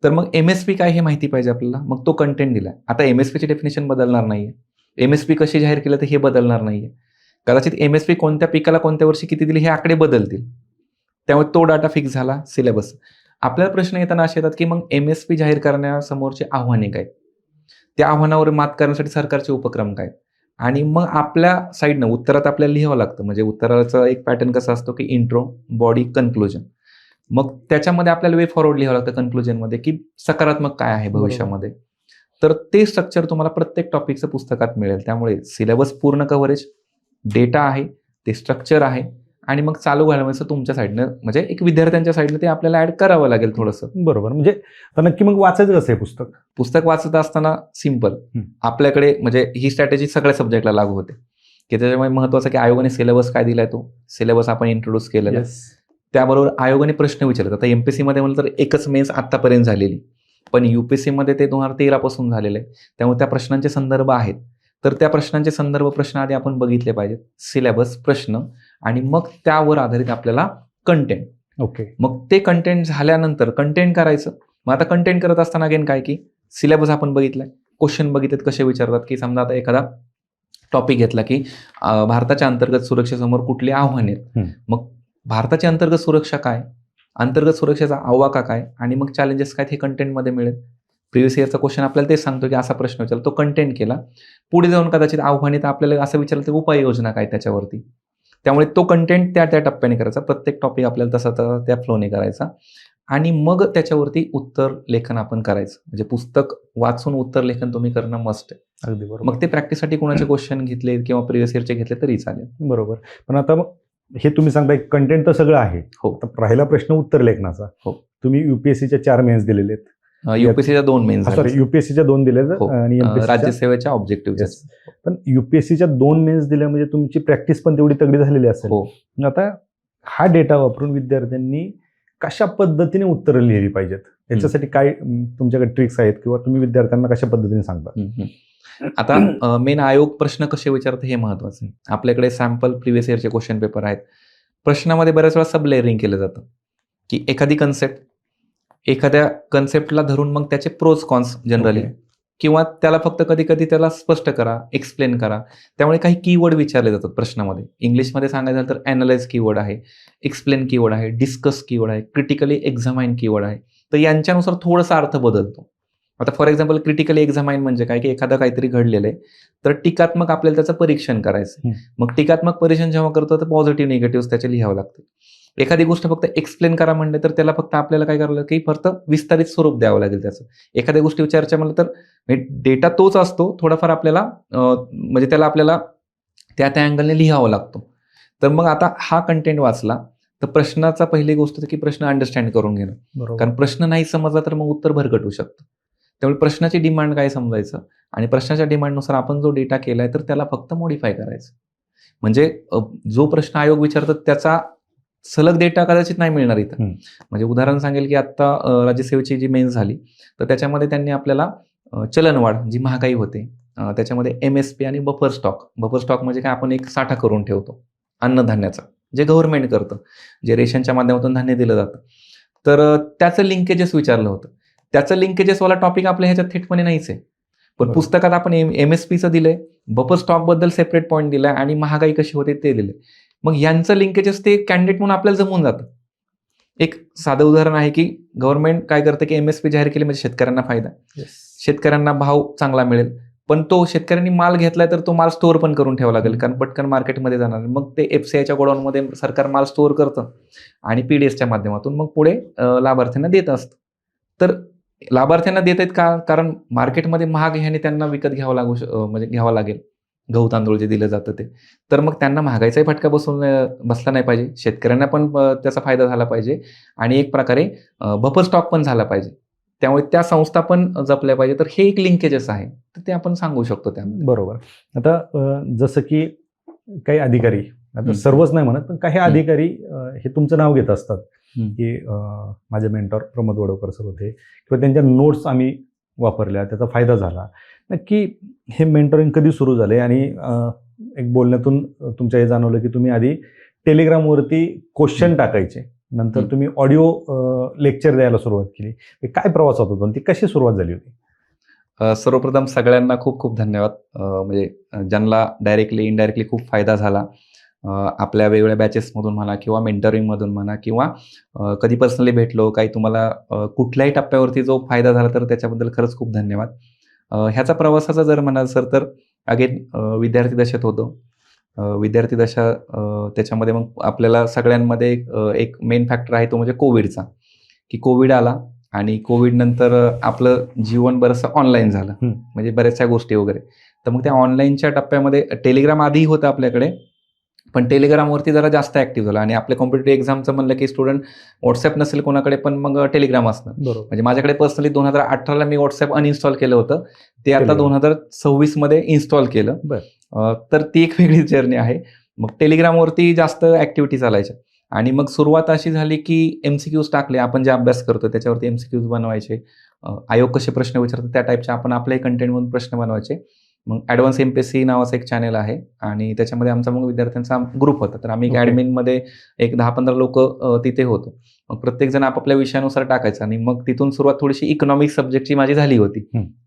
Speaker 1: तर मग MSP काय हे माहिती पाहिजे आपल्याला. मग तो कंटेंट दिला. आता MSPची डेफिनेशन बदलणार नाहीये, MSP कशी जाहीर केलं तर हे बदलणार नाहीये. कदाचित MSP कोणत्या पिकाला कोणत्या वर्षी किती दिली हे आकडे बदलतील. त्यामुळे तो डाटा फिक्स झाला. सिलेबस. आपल्याला प्रश्न येताना असे येतात की मग MSP जाहीर करण्यासमोरचे आव्हाने काय, त्या आव्हानावर मात करण्यासाठी सरकारचे उपक्रम काय, आणि मग आपल्या साईडनं उत्तरात आपल्याला लिहावं लागतं. म्हणजे उत्तराचा एक पॅटर्न कसा असतो की इंट्रो, बॉडी, कन्क्लुजन. मग त्याच्यामध्ये आपल्याला वे फॉरवर्ड लिहावं लागतं कन्क्लुजनमध्ये की सकारात्मक काय आहे भविष्यामध्ये. तर ते स्ट्रक्चर तुम्हाला प्रत्येक टॉपिकचं पुस्तकात मिळेल. त्यामुळे सिलेबस पूर्ण कव्हरेज, डेटा आहे, ते स्ट्रक्चर आहे, आणि मग चालू घालवायचं तुमच्या साईडनं, म्हणजे एक विद्यार्थ्यांच्या साईडनं ते आपल्याला ऍड करावं लागेल थोडंसं.
Speaker 2: बरोबर. म्हणजे नक्की मग वाचायचं कसं आहे
Speaker 1: पुस्तक वाचत असताना सिम्पल, आपल्याकडे म्हणजे ही स्ट्रॅटेजी सगळ्या सब्जेक्टला लागू होते की त्याच्यामुळे महत्वाचं की आयोगाने सिलेबस काय दिलाय, तो सिलेबस आपण इंट्रोड्यूस केलेला. त्याबरोबर आयोगाने प्रश्न विचारतात. आता MPSC मध्ये म्हणलं तर एकच मेन्स आतापर्यंत झालेली, पण UPSC मध्ये ते 2013 पासून झालेलं आहे. त्यामुळे त्या प्रश्नांचे संदर्भ आहेत. तर त्या प्रश्नांचे संदर्भ प्रश्न आधी आपण बघितले पाहिजेत, सिलेबस, प्रश्न, आणि मग त्यावर आधारित आपल्याला कंटेंट.
Speaker 2: ओके.
Speaker 1: मग ते कंटेंट झाल्यानंतर कंटेंट करायचं. मग आता कंटेंट करत असताना अगेन काय की सिलेबस आपण बघितलाय, क्वेश्चन बघितलेत कसे विचारतात, की समजा आता एखादा टॉपिक घेतला की भारताच्या अंतर्गत सुरक्षेसमोर कुठली आव्हाने आहेत. मग भारताची अंतर्गत सुरक्षा काय, अंतर्गत सुरक्षेचा आवाका काय, आणि मग चॅलेंजेस काय, हे कंटेंटमध्ये मिळेल. प्रिव्हियस इयरचा क्वेश्चन आपल्याला तेच सांगतो की असा प्रश्न विचारला, तो कंटेंट केला. पुढे जाऊन कदाचित आव्हाने तर आपल्याला असं विचारलं तर उपाययोजना काय त्याच्यावरती. त्यामुळे तो कंटेंट त्या टप्प्याने करायचा. प्रत्येक टॉपिक आपल्याला तसा त्या फ्लोने करायचा, आणि मग त्याच्यावरती उत्तर लेखन आपण करायचं. म्हणजे पुस्तक वाचून उत्तर लेखन तुम्ही करणं मस्ट आहे.
Speaker 2: अगदी बरोबर.
Speaker 1: मग ते प्रॅक्टिससाठी कोणाचे क्वेश्चन घेतले किंवा प्रिव्हियस इयरचे घेतले तरी चालेल.
Speaker 2: बरोबर. पण आता मग हे तुम्ही सांगताय कंटेंट तर सगळं आहे.
Speaker 1: हो.
Speaker 2: राहिला प्रश्न उत्तर लेखनाचा.
Speaker 1: हो.
Speaker 2: तुम्ही UPSCच्या 4 मेन्स दिलेले आहेत.
Speaker 1: UPSCच्या 2 मेन्स,
Speaker 2: UPSCच्या 2 दिले आणि
Speaker 1: राज्यसेवेच्या ऑब्जेक्टिव्ह.
Speaker 2: पण UPSCच्या 2 मेन्स दिल्या म्हणजे तुमची प्रॅक्टिस पण तेवढी तगडी झालेली असेल. आता हा डेटा वापरून विद्यार्थ्यांनी कशा पद्धतीने उत्तरं लिहिली पाहिजेत, याच्यासाठी काय तुमच्याकडे ट्रिक्स आहेत किंवा तुम्ही विद्यार्थ्यांना कशा पद्धतीने सांगता?
Speaker 1: आता मेन आयोग प्रश्न कसे विचारतं हे महत्वाचं आहे. आपल्याकडे सॅम्पल प्रिव्हियस इयरचे क्वेश्चन पेपर आहेत. प्रश्नामध्ये बऱ्याच वेळा सब लेअरिंग केलं जातं, की एखाद्या कन्सेप्टला धरून मग त्याचे प्रोज कॉन्स जनरली,
Speaker 2: Okay.
Speaker 1: किंवा त्याला फक्त कधी कधी त्याला स्पष्ट करा, एक्सप्लेन करा. त्यामुळे काही कीवर्ड विचारले जातात प्रश्नामध्ये. इंग्लिशमध्ये सांगायचं झालं तर ॲनालाइज कीवर्ड आहे, एक्सप्लेन कीवर्ड आहे, डिस्कस कीवर्ड आहे, क्रिटिकली एक्झामाइन कीवर्ड आहे. तर यांच्यानुसार थोडासा अर्थ बदलतो. आता फॉर एक्झाम्पल क्रिटिकली एक्झामाइन म्हणजे काय, की एखादं काहीतरी घडलेलं आहे, तर टीकात्मक आपल्याला त्याचं परीक्षण करायचं. मग टीकात्मक परीक्षण जेव्हा करतो तर पॉझिटिव्ह निगेटिव्ह त्याचे लिहावं लागते. एखादी गोष्ट फक्त एक्सप्लेन करा म्हणले तर त्याला फक्त आपल्याला काय करावं लागेल, की फक्त विस्तारित स्वरूप द्यावं लागेल त्याचं. एखाद्या गोष्टी विचारायच्या म्हणलं तर डेटा तोच असतो, थोडाफार आपल्याला म्हणजे त्याला आपल्याला त्या अँगलने लिहावं लागतो. तर मग आता हा कंटेंट वाचला तर प्रश्नाचा पहिली गोष्ट की प्रश्न अंडरस्टँड करून घेणं.
Speaker 2: बरोबर.
Speaker 1: कारण प्रश्न नाही समजला तर मग उत्तर भरकट होऊ शकतं. त्यामुळे प्रश्नाची डिमांड काय समजायचं आणि प्रश्नाच्या डिमांडनुसार आपण जो डेटा केलाय तर त्याला फक्त मॉडिफाय करायचं. म्हणजे जो प्रश्न आयोग विचारतात त्याचा सलग डेटा कदाचित नाही मिळणार इथं. म्हणजे उदाहरण सांगेल की आता राज्यसेवेची जी मेन्स झाली तर त्याच्यामध्ये त्यांनी आपल्याला चलनवाढ जी महागाई होते त्याच्यामध्ये MSP आणि बफर स्टॉक म्हणजे काय, आपण एक साठा करून ठेवतो अन्नधान्याचा, जे गव्हर्नमेंट करतं, जे रेशनच्या माध्यमातून धान्य दिलं जातं. तर त्याचं लिंकेजेस विचारलं होतं. त्याचं लिंकेजेसवाला टॉपिक आपल्या ह्याच्यात थेटपणे नाहीच आहे. पण
Speaker 2: बरोबर.
Speaker 1: पुस्तकात आपण MSPचं दिलंय, बफर स्टॉकबद्दल सेपरेट पॉईंट दिलाय आणि महागाई कशी होते ते दिले. मग यांचं लिंकेजेस ते कॅन्डिडेट म्हणून आपल्याला जमून जातं. एक साधं उदाहरण आहे की गव्हर्नमेंट काय करतं की MSP जाहीर केली म्हणजे शेतकऱ्यांना फायदा, शेतकऱ्यांना भाव चांगला मिळेल. पण तो शेतकऱ्यांनी माल घेतलाय तर तो माल स्टोअर पण करून ठेवावा लागेल, कारण पटकन मार्केटमध्ये जाणार. मग ते FCIच्या गोडाऊनमध्ये सरकार माल स्टोअर करतं आणि PDSच्या माध्यमातून मग पुढे लाभार्थ्यांना देत असतं. तर लाभार्थ्यांना देत आहेत का, कारण मार्केटमध्ये महाग ह्याने त्यांना विकत म्हणजे घ्यावं लागेल गहू तांदूळ जे दिलं जातं ते. तर मग त्यांना महागाईचाही फटका बसला नाही पाहिजे, शेतकऱ्यांना पण त्याचा फायदा झाला पाहिजे आणि एक प्रकारे बफर स्टॉक पण झाला पाहिजे. त्यामुळे त्या संस्था पण जपल्या पाहिजे. तर हे एक लिंकेजेस आहे, तर ते आपण सांगू शकतो त्यामध्ये.
Speaker 2: बरोबर. आता जसं की काही अधिकारी, आता सर्वच नाही म्हणत, पण काही अधिकारी हे तुमचं नाव घेत असतात की माझे मेंटॉर प्रमोद वडोकर सर होते किंवा त्यांच्या नोट्स आम्ही वापरल्या, त्याचा फायदा झाला. नक्की हे मेंटॉरिंग कधी सुरू झाले आणि एक बोलण्यातून तुमच्या हे जाणवलं की तुम्ही आधी टेलिग्रामवरती क्वेश्चन टाकायचे, नंतर तुम्ही ऑडिओ लेक्चर द्यायला सुरुवात केली. काय प्रवास होता आणि ती कशी सुरुवात झाली होती?
Speaker 1: सर्वप्रथम सगळ्यांना खूप खूप धन्यवाद. म्हणजे ज्यांना डायरेक्टली इनडायरेक्टली खूप फायदा झाला आपल्या वेगवेगळ्या बॅचेसमधून म्हणा किंवा मेंटरिंगमधून म्हणा किंवा कधी पर्सनली भेटलो, काही तुम्हाला कुठल्याही टप्प्यावरती जो फायदा झाला तर त्याच्याबद्दल खरंच खूप धन्यवाद. ह्याचा प्रवासाचा जर म्हणाल सर तर अगेन विद्यार्थी दशेत होतो. विद्यार्थी दशा त्याच्यामध्ये मग आपल्याला सगळ्यांमध्ये एक मेन फॅक्टर आहे तो म्हणजे कोविडचा, की कोविड आला आणि कोविड नंतर आपलं जीवन बरंचसं ऑनलाईन झालं, म्हणजे बऱ्याचशा गोष्टी वगैरे. तर मग त्या ऑनलाईनच्या टप्प्यामध्ये टेलिग्राम आधी होतं आपल्याकडे, पण टेलिग्रामवरती जरा जास्त ॲक्टिव्ह झालं आणि आपल्या कॉम्पिटेटिव्ह एक्झामचं म्हणलं की स्टुडंट व्हॉट्सॲप नसेल कोणाकडे पण मग टेलिग्राम असणार.
Speaker 2: बरोबर.
Speaker 1: म्हणजे माझ्याकडे पर्सनली 2018ला मी व्हॉट्सॲप अनइन्स्टॉल केलं होतं, ते आता 2026मध्ये इन्स्टॉल केलं. तर ती एक वेगळी जर्नी आहे. मग टेलिग्रामवरती जास्त ॲक्टिव्हिटी चालायच्या आणि मग सुरुवात अशी झाली की MCQs टाकले. आपण जे अभ्यास करतो त्याच्यावरती MCQs बनवायचे. आयोग कसे प्रश्न विचारतात त्या टाईपचे आपण आपल्याही कंटेंटमधून प्रश्न बनवायचे. मग ॲडव्हान्स MPSC नावाचं एक चॅनल आहे आणि त्याच्यामध्ये आमचा मग विद्यार्थ्यांचा ग्रुप होता. तर आम्ही ॲडमिनमध्ये एक 10-15 लोक तिथे होतो. मग प्रत्येकजण आपापल्या विषयानुसार टाकायचं आणि मग तिथून सुरुवात थोडीशी इकॉनॉमिक्स सब्जेक्टची माझी झाली होती,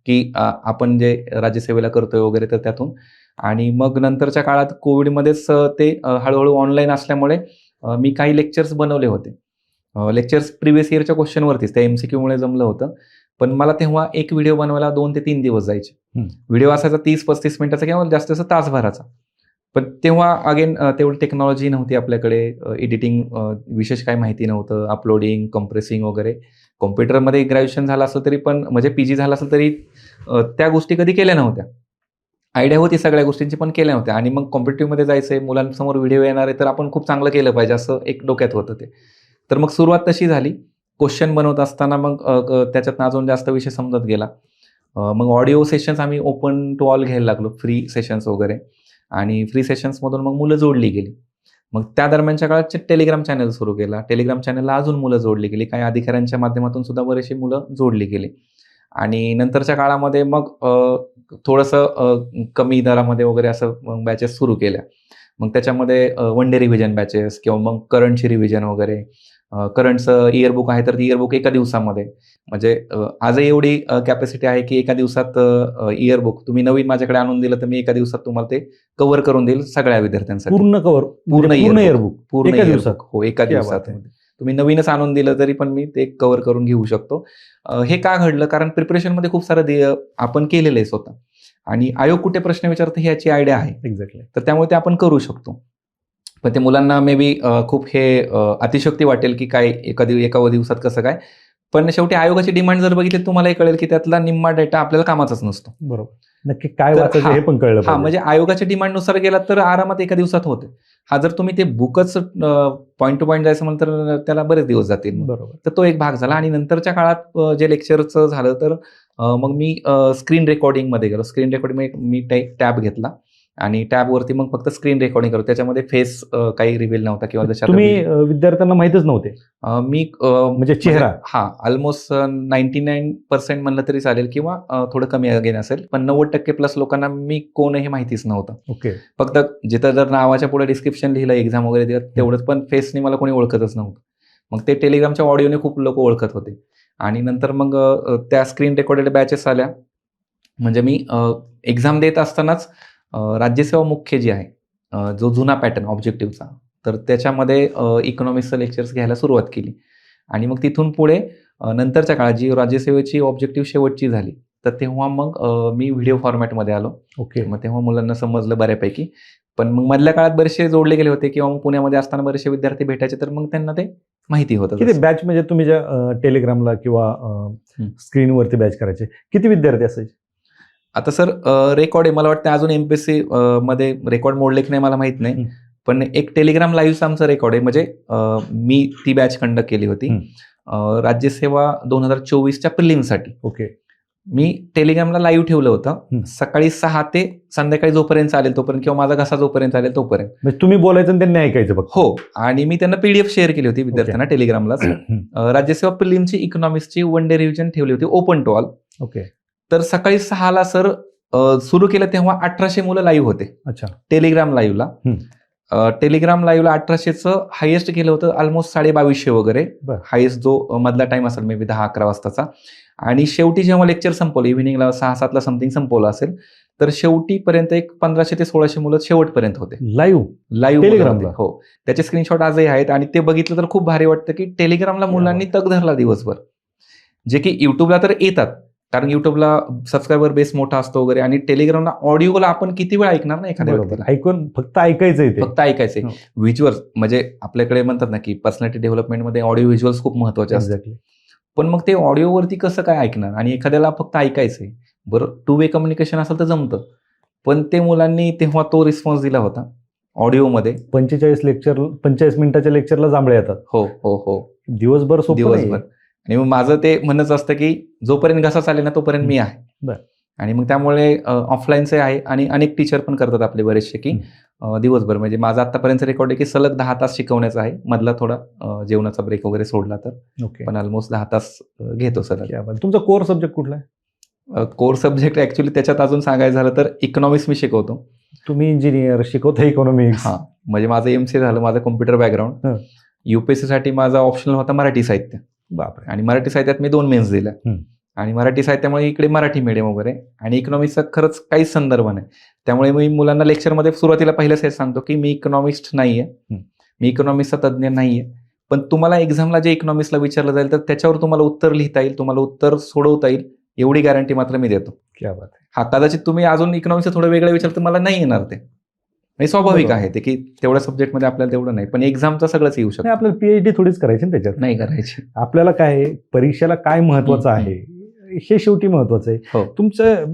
Speaker 1: की आपण जे राज्यसेवेला करतोय वगैरे तर त्यातून. आणि मग नंतरच्या काळात कोविडमध्येच ते हळूहळू ऑनलाईन असल्यामुळे मी काही लेक्चर्स बनवले होते. लेक्चर्स प्रिव्हियस इयरच्या क्वेश्चनवरतीच, त्या MCQमुळे जमलं होतं. पण मला तेव्हा एक व्हिडिओ बनवायला 2 ते 3 दिवस जायचे. व्हिडिओ असायचा 30-35 मिनिटाचा किंवा जास्त जास्त तासभराचा. पण तेव्हा अगेन तेवढी टेक्नॉलॉजी नव्हती आपल्याकडे, एडिटिंग विशेष काही माहिती नव्हतं, अपलोडिंग, कम्प्रेसिंग वगैरे. कॉम्प्युटरमध्ये ग्रॅज्युएशन झालं असेल तरी पण, म्हणजे PG झालं असेल तरी त्या गोष्टी कधी केल्या नव्हत्या. आयडिया होती सगळ्या गोष्टींची पण केल्या नव्हत्या. आणि मग कॉम्पिटिटिव्हमध्ये जायचंय, मुलांसमोर व्हिडिओ येणार आहे तर आपण खूप चांगलं केलं पाहिजे असं एक डोक्यात होतं ते. तर मग सुरुवात तशी झाली. क्वेश्चन बनवत असताना मग त्याच्यातनं अजून जास्त विषय समजत गेला. मग ऑडिओ सेशन्स आम्ही ओपन टू ऑल घ्यायला लागलो, फ्री सेशन्स वगैरे. आणि फ्री सेशन्समधून मग मुलं जोडली गेली. मग त्या दरम्यानच्या काळात टेलिग्राम चॅनल सुरू केला. टेलिग्राम चॅनलला अजून मुलं जोडली गेली. काही अधिकाऱ्यांच्या माध्यमातून सुद्धा बरेचशी मुलं जोडली गेली. आणि नंतरच्या काळामध्ये मग थोडंसं कमी दरामध्ये वगैरे असं मग बॅचेस सुरू केल्या. मग त्याच्यामध्ये वन डे रिव्हिजन बॅचेस किंवा मग करंटची रिव्हिजन वगैरे. करंटचं इयरबुक आहे तर ती इयरबुक एका दिवसामध्ये, म्हणजे आजही एवढी कॅपॅसिटी आहे की एका दिवसात इयरबुक तुम्ही नवीन माझ्याकडे आणून दिलं तर मी एका दिवसात तुम्हाला ते कव्हर करून देईल सगळ्या विद्यार्थ्यांसाठी.
Speaker 2: पूर्ण कव्हर,
Speaker 1: पूर्ण
Speaker 2: yearbook?
Speaker 1: इयरबुक पूर्ण
Speaker 2: एका
Speaker 1: yearbook.
Speaker 2: दिवसात?
Speaker 1: हो, एका
Speaker 2: क्या
Speaker 1: दिवसात.
Speaker 2: बात आहे.
Speaker 1: तुम्ही नवीनच आणून दिलं तरी पण मी ते कव्हर करून घेऊ शकतो. हे का घडलं? कारण प्रिपरेशनमध्ये खूप सारं आपण केलेलं आहे स्वतः, आणि आयोग कुठे प्रश्न विचारतो ही याची आयडिया आहे.
Speaker 2: एक्झॅक्टली.
Speaker 1: तर त्यामुळे ते आपण करू शकतो. पण ते मुलांना मे बी खूप हे अतिशक्ती वाटेल की काय एका दिवसात कसं काय. पण शेवटी आयोगाची डिमांड जर बघितली तुम्हालाही कळेल की त्यातला निम्मा डेटा आपल्याला कामाचाच नसतो.
Speaker 2: बरोबर. नक्की काय
Speaker 1: तर
Speaker 2: वाचायचं
Speaker 1: हा,
Speaker 2: हे पण कळलं
Speaker 1: हा,
Speaker 2: पाहिजे.
Speaker 1: म्हणजे आयोगाच्या डिमांडनुसार गेला तर आरामात एका दिवसात होते. हा, जर तुम्ही ते बुकच पॉईंट टू पॉईंट जायचं म्हणलं तर त्याला बरेच दिवस जातील.
Speaker 2: बरोबर.
Speaker 1: तर तो एक भाग झाला. आणि नंतरच्या काळात जे लेक्चरचं झालं तर मग मी स्क्रीन रेकॉर्डिंगमध्ये गेलो. स्क्रीन रेकॉर्डिंग मी टॅब घेतला आणि टॅबवरती मग फक्त स्क्रीन रेकॉर्डिंग करतो. त्याच्यामध्ये फेस काही रिव्हील नव्हता किंवा जशा
Speaker 2: तुम्ही विद्यार्थ्यांना माहितच नव्हते
Speaker 1: मी
Speaker 2: म्हणजे चेहरा?
Speaker 1: हा, ऑलमोस्ट 99% म्हणलं तरी चालेल किंवा थोडं कमी अगेन असेल, पण 90% प्लस लोकांना मी कोणही माहितीच नव्हतं.
Speaker 2: ओके.
Speaker 1: फक्त जिथं जर नावाच्या पुढे डिस्क्रिप्शन लिहिलं, एक्झाम वगैरे दिलं तेवढंच, पण फेसने मला कोणी ओळखतच नव्हतं. मग ते टेलिग्रामच्या ऑडिओने खूप लोक ओळखत होते. आणि नंतर मग त्या स्क्रीन रेकॉर्डेड बॅचेस आल्या. म्हणजे मी एक्झाम देत असतानाच राज्यसेवा मुख्य जी आहे, जो जुना पॅटर्न ऑब्जेक्टिव्हचा, तर त्याच्यामध्ये इकॉनॉमिक्सचं लेक्चर्स घ्यायला सुरुवात केली. आणि मग तिथून पुढे नंतरच्या काळात जी राज्यसेवेची ऑब्जेक्टिव्ह शेवटची झाली तर तेव्हा मग मी व्हिडिओ फॉर्मॅटमध्ये आलो.
Speaker 2: ओके.
Speaker 1: मग तेव्हा मुलांना समजलं बऱ्यापैकी. पण मग मधल्या काळात बरेचसे जोडले गेले होते किंवा मग पुण्यामध्ये असताना बरेचसे विद्यार्थी भेटायचे, तर मग त्यांना ते माहिती होतं.
Speaker 2: किती बॅच म्हणजे तुम्ही ज्या टेलिग्रामला किंवा स्क्रीनवरती बॅच करायचे, किती विद्यार्थी असायचे?
Speaker 1: आता सर रेकॉर्ड आहे, मला वाटतं अजून एमपीएससी मध्ये रेकॉर्ड मोडले की नाही मला माहित नाही. पण एक टेलिग्राम लाईव्हचं आमचं रेकॉर्ड आहे. म्हणजे मी ती बॅच कंडक्ट केली होती राज्यसेवा 2024च्या प्रिलिमसाठी.
Speaker 2: ओके.
Speaker 1: मी टेलिग्रामला लाईव्ह ठेवलं होतं सकाळी 6 ते संध्याकाळी जोपर्यंत चालेल तोपर्यंत, किंवा माझा घसा जोपर्यंत चालेल तोपर्यंत.
Speaker 2: म्हणजे तुम्ही बोलायचं आणि त्यांनी ऐकायचं बघ.
Speaker 1: हो. आणि मी त्यांना पीडीएफ शेअर केली होती विद्यार्थ्यांना टेलिग्रामलाच. राज्यसेवा प्रिलिमची इकॉनॉमिक्सची वन डे रिव्हिजन ठेवली होती ओपन टू ऑल.
Speaker 2: ओके.
Speaker 1: तर सकाळी 6ला सर सुरू केलं तेव्हा 1800 मुलं लाईव्ह होते.
Speaker 2: अच्छा.
Speaker 1: टेलिग्राम लाईव्हला. टेलिग्राम लाईव्हला 1800चं हायेस्ट गेलं होतं ऑलमोस्ट 2250 वगैरे. हायेस्ट जो मधला टाइम असेल मे बी 10-11 वाजताचा. आणि शेवटी जेव्हा लेक्चर संपवलं इव्हिनिंगला 6-7ला समथिंग संपवलं असेल, तर शेवटीपर्यंत एक 1500 ते 1600 मुलं शेवटपर्यंत होते लाईव्ह
Speaker 2: टेलिग्रामला.
Speaker 1: हो, त्याचे स्क्रीनशॉट आजही आहेत. आणि ते बघितलं तर खूप भारी वाटतं की टेलिग्रामला मुलांनी तग धरला दिवसभर, जे की युट्यूबला तर येतात कारण युट्यूबला सबस्क्रायबर बेस मोठा असतो वगैरे, आणि टेलिग्रामला ऑडिओला आपण किती वेळ ऐकणार ना एखाद्या व्यक्तीला.
Speaker 2: ऐकून फक्त ऐकायचंय ते.
Speaker 1: फक्त ऐकायचंय. व्हिज्युअल्स म्हणजे आपल्याकडे म्हणतात ना की पर्सनॅलिटी डेव्हलपमेंटमध्ये ऑडिओ व्हिज्युअल्स खूप महत्वाचे असतात. पण मग ते ऑडिओवरती कसं काय ऐकणार, आणि एखाद्याला फक्त ऐकायचंय. बरं, 2 वे कम्युनिकेशन असेल तर जमतं, पण ते मुलांनी तेव्हा तो रिस्पॉन्स दिला होता ऑडिओमध्ये.
Speaker 2: 45 मिनिटाच्या लेक्चरला जांभळे येतात.
Speaker 1: हो हो हो,
Speaker 2: दिवसभर
Speaker 1: दिवसभर. आणि मग माझं ते म्हणणंच असतं की जोपर्यंत घसा चालेल ना तोपर्यंत मी आहे. आणि मग त्यामुळे ऑफलाईनचे आहे, आणि अनेक टीचर पण करतात आपले बरेचसे की दिवसभर. म्हणजे माझा आतापर्यंत रेकॉर्ड आहे की सलग 10 तास शिकवण्याचा आहे, मधला थोडा जेवणाचा ब्रेक वगैरे सोडला तर. पण ऑलमोस्ट 10 तास घेतो सर.
Speaker 2: तुमचा कोर सब्जेक्ट कुठला आहे?
Speaker 1: कोर सब्जेक्ट ऍक्च्युली त्याच्यात अजून सांगायचं झालं तर इकॉनॉमिक्स मी शिकवतो.
Speaker 2: तुम्ही इंजिनियर शिकवता इकॉनॉमिक्स?
Speaker 1: हा, म्हणजे माझं एमसीए झालं, माझं कॉम्प्युटर बॅकग्राऊंड. युपीएससी साठी माझा ऑप्शनल होता मराठी साहित्य.
Speaker 2: बापरे.
Speaker 1: आणि मराठी साहित्यात मी 2 मेन्स दिल्या. आणि मराठी साहित्यामुळे इकडे मराठी मीडियम वगैरे, आणि इकॉनॉमिक्सचा खरंच काहीच संदर्भ नाही. त्यामुळे मी मुलांना लेक्चरमध्ये सुरुवातीला पहिलंच हे सांगतो की मी इकॉनॉमिस्ट नाहीये, मी इकॉनॉमिक्सचा तज्ज्ञ नाहीये, पण तुम्हाला एक्झामला जे इकॉनॉमिक्सला विचारलं जाईल तर त्याच्यावर तुम्हाला उत्तर लिहिता येईल, तुम्हाला उत्तर सोडवता येईल, एवढी गॅरंटी मात्र मी देतो.
Speaker 2: क्या बात आहे.
Speaker 1: हा, कदाचित तुम्ही अजून इकॉनॉमिक्सचं थोडं वेगळं विचारलं तर मला नाही येणार ते. म्हणजे स्वाभाविक आहे ते की तेवढ्या सब्जेक्टमध्ये आपल्याला तेवढं नाही, पण एक्झामचं सगळंच येऊ शकतं.
Speaker 2: आपल्याला पीएचडी थोडीच करायची ना त्याच्यात? नाही
Speaker 1: करायची.
Speaker 2: आपल्याला काय परीक्षेला काय महत्वाचं आहे हे शेवटी महत्वाचं आहे. तुमचं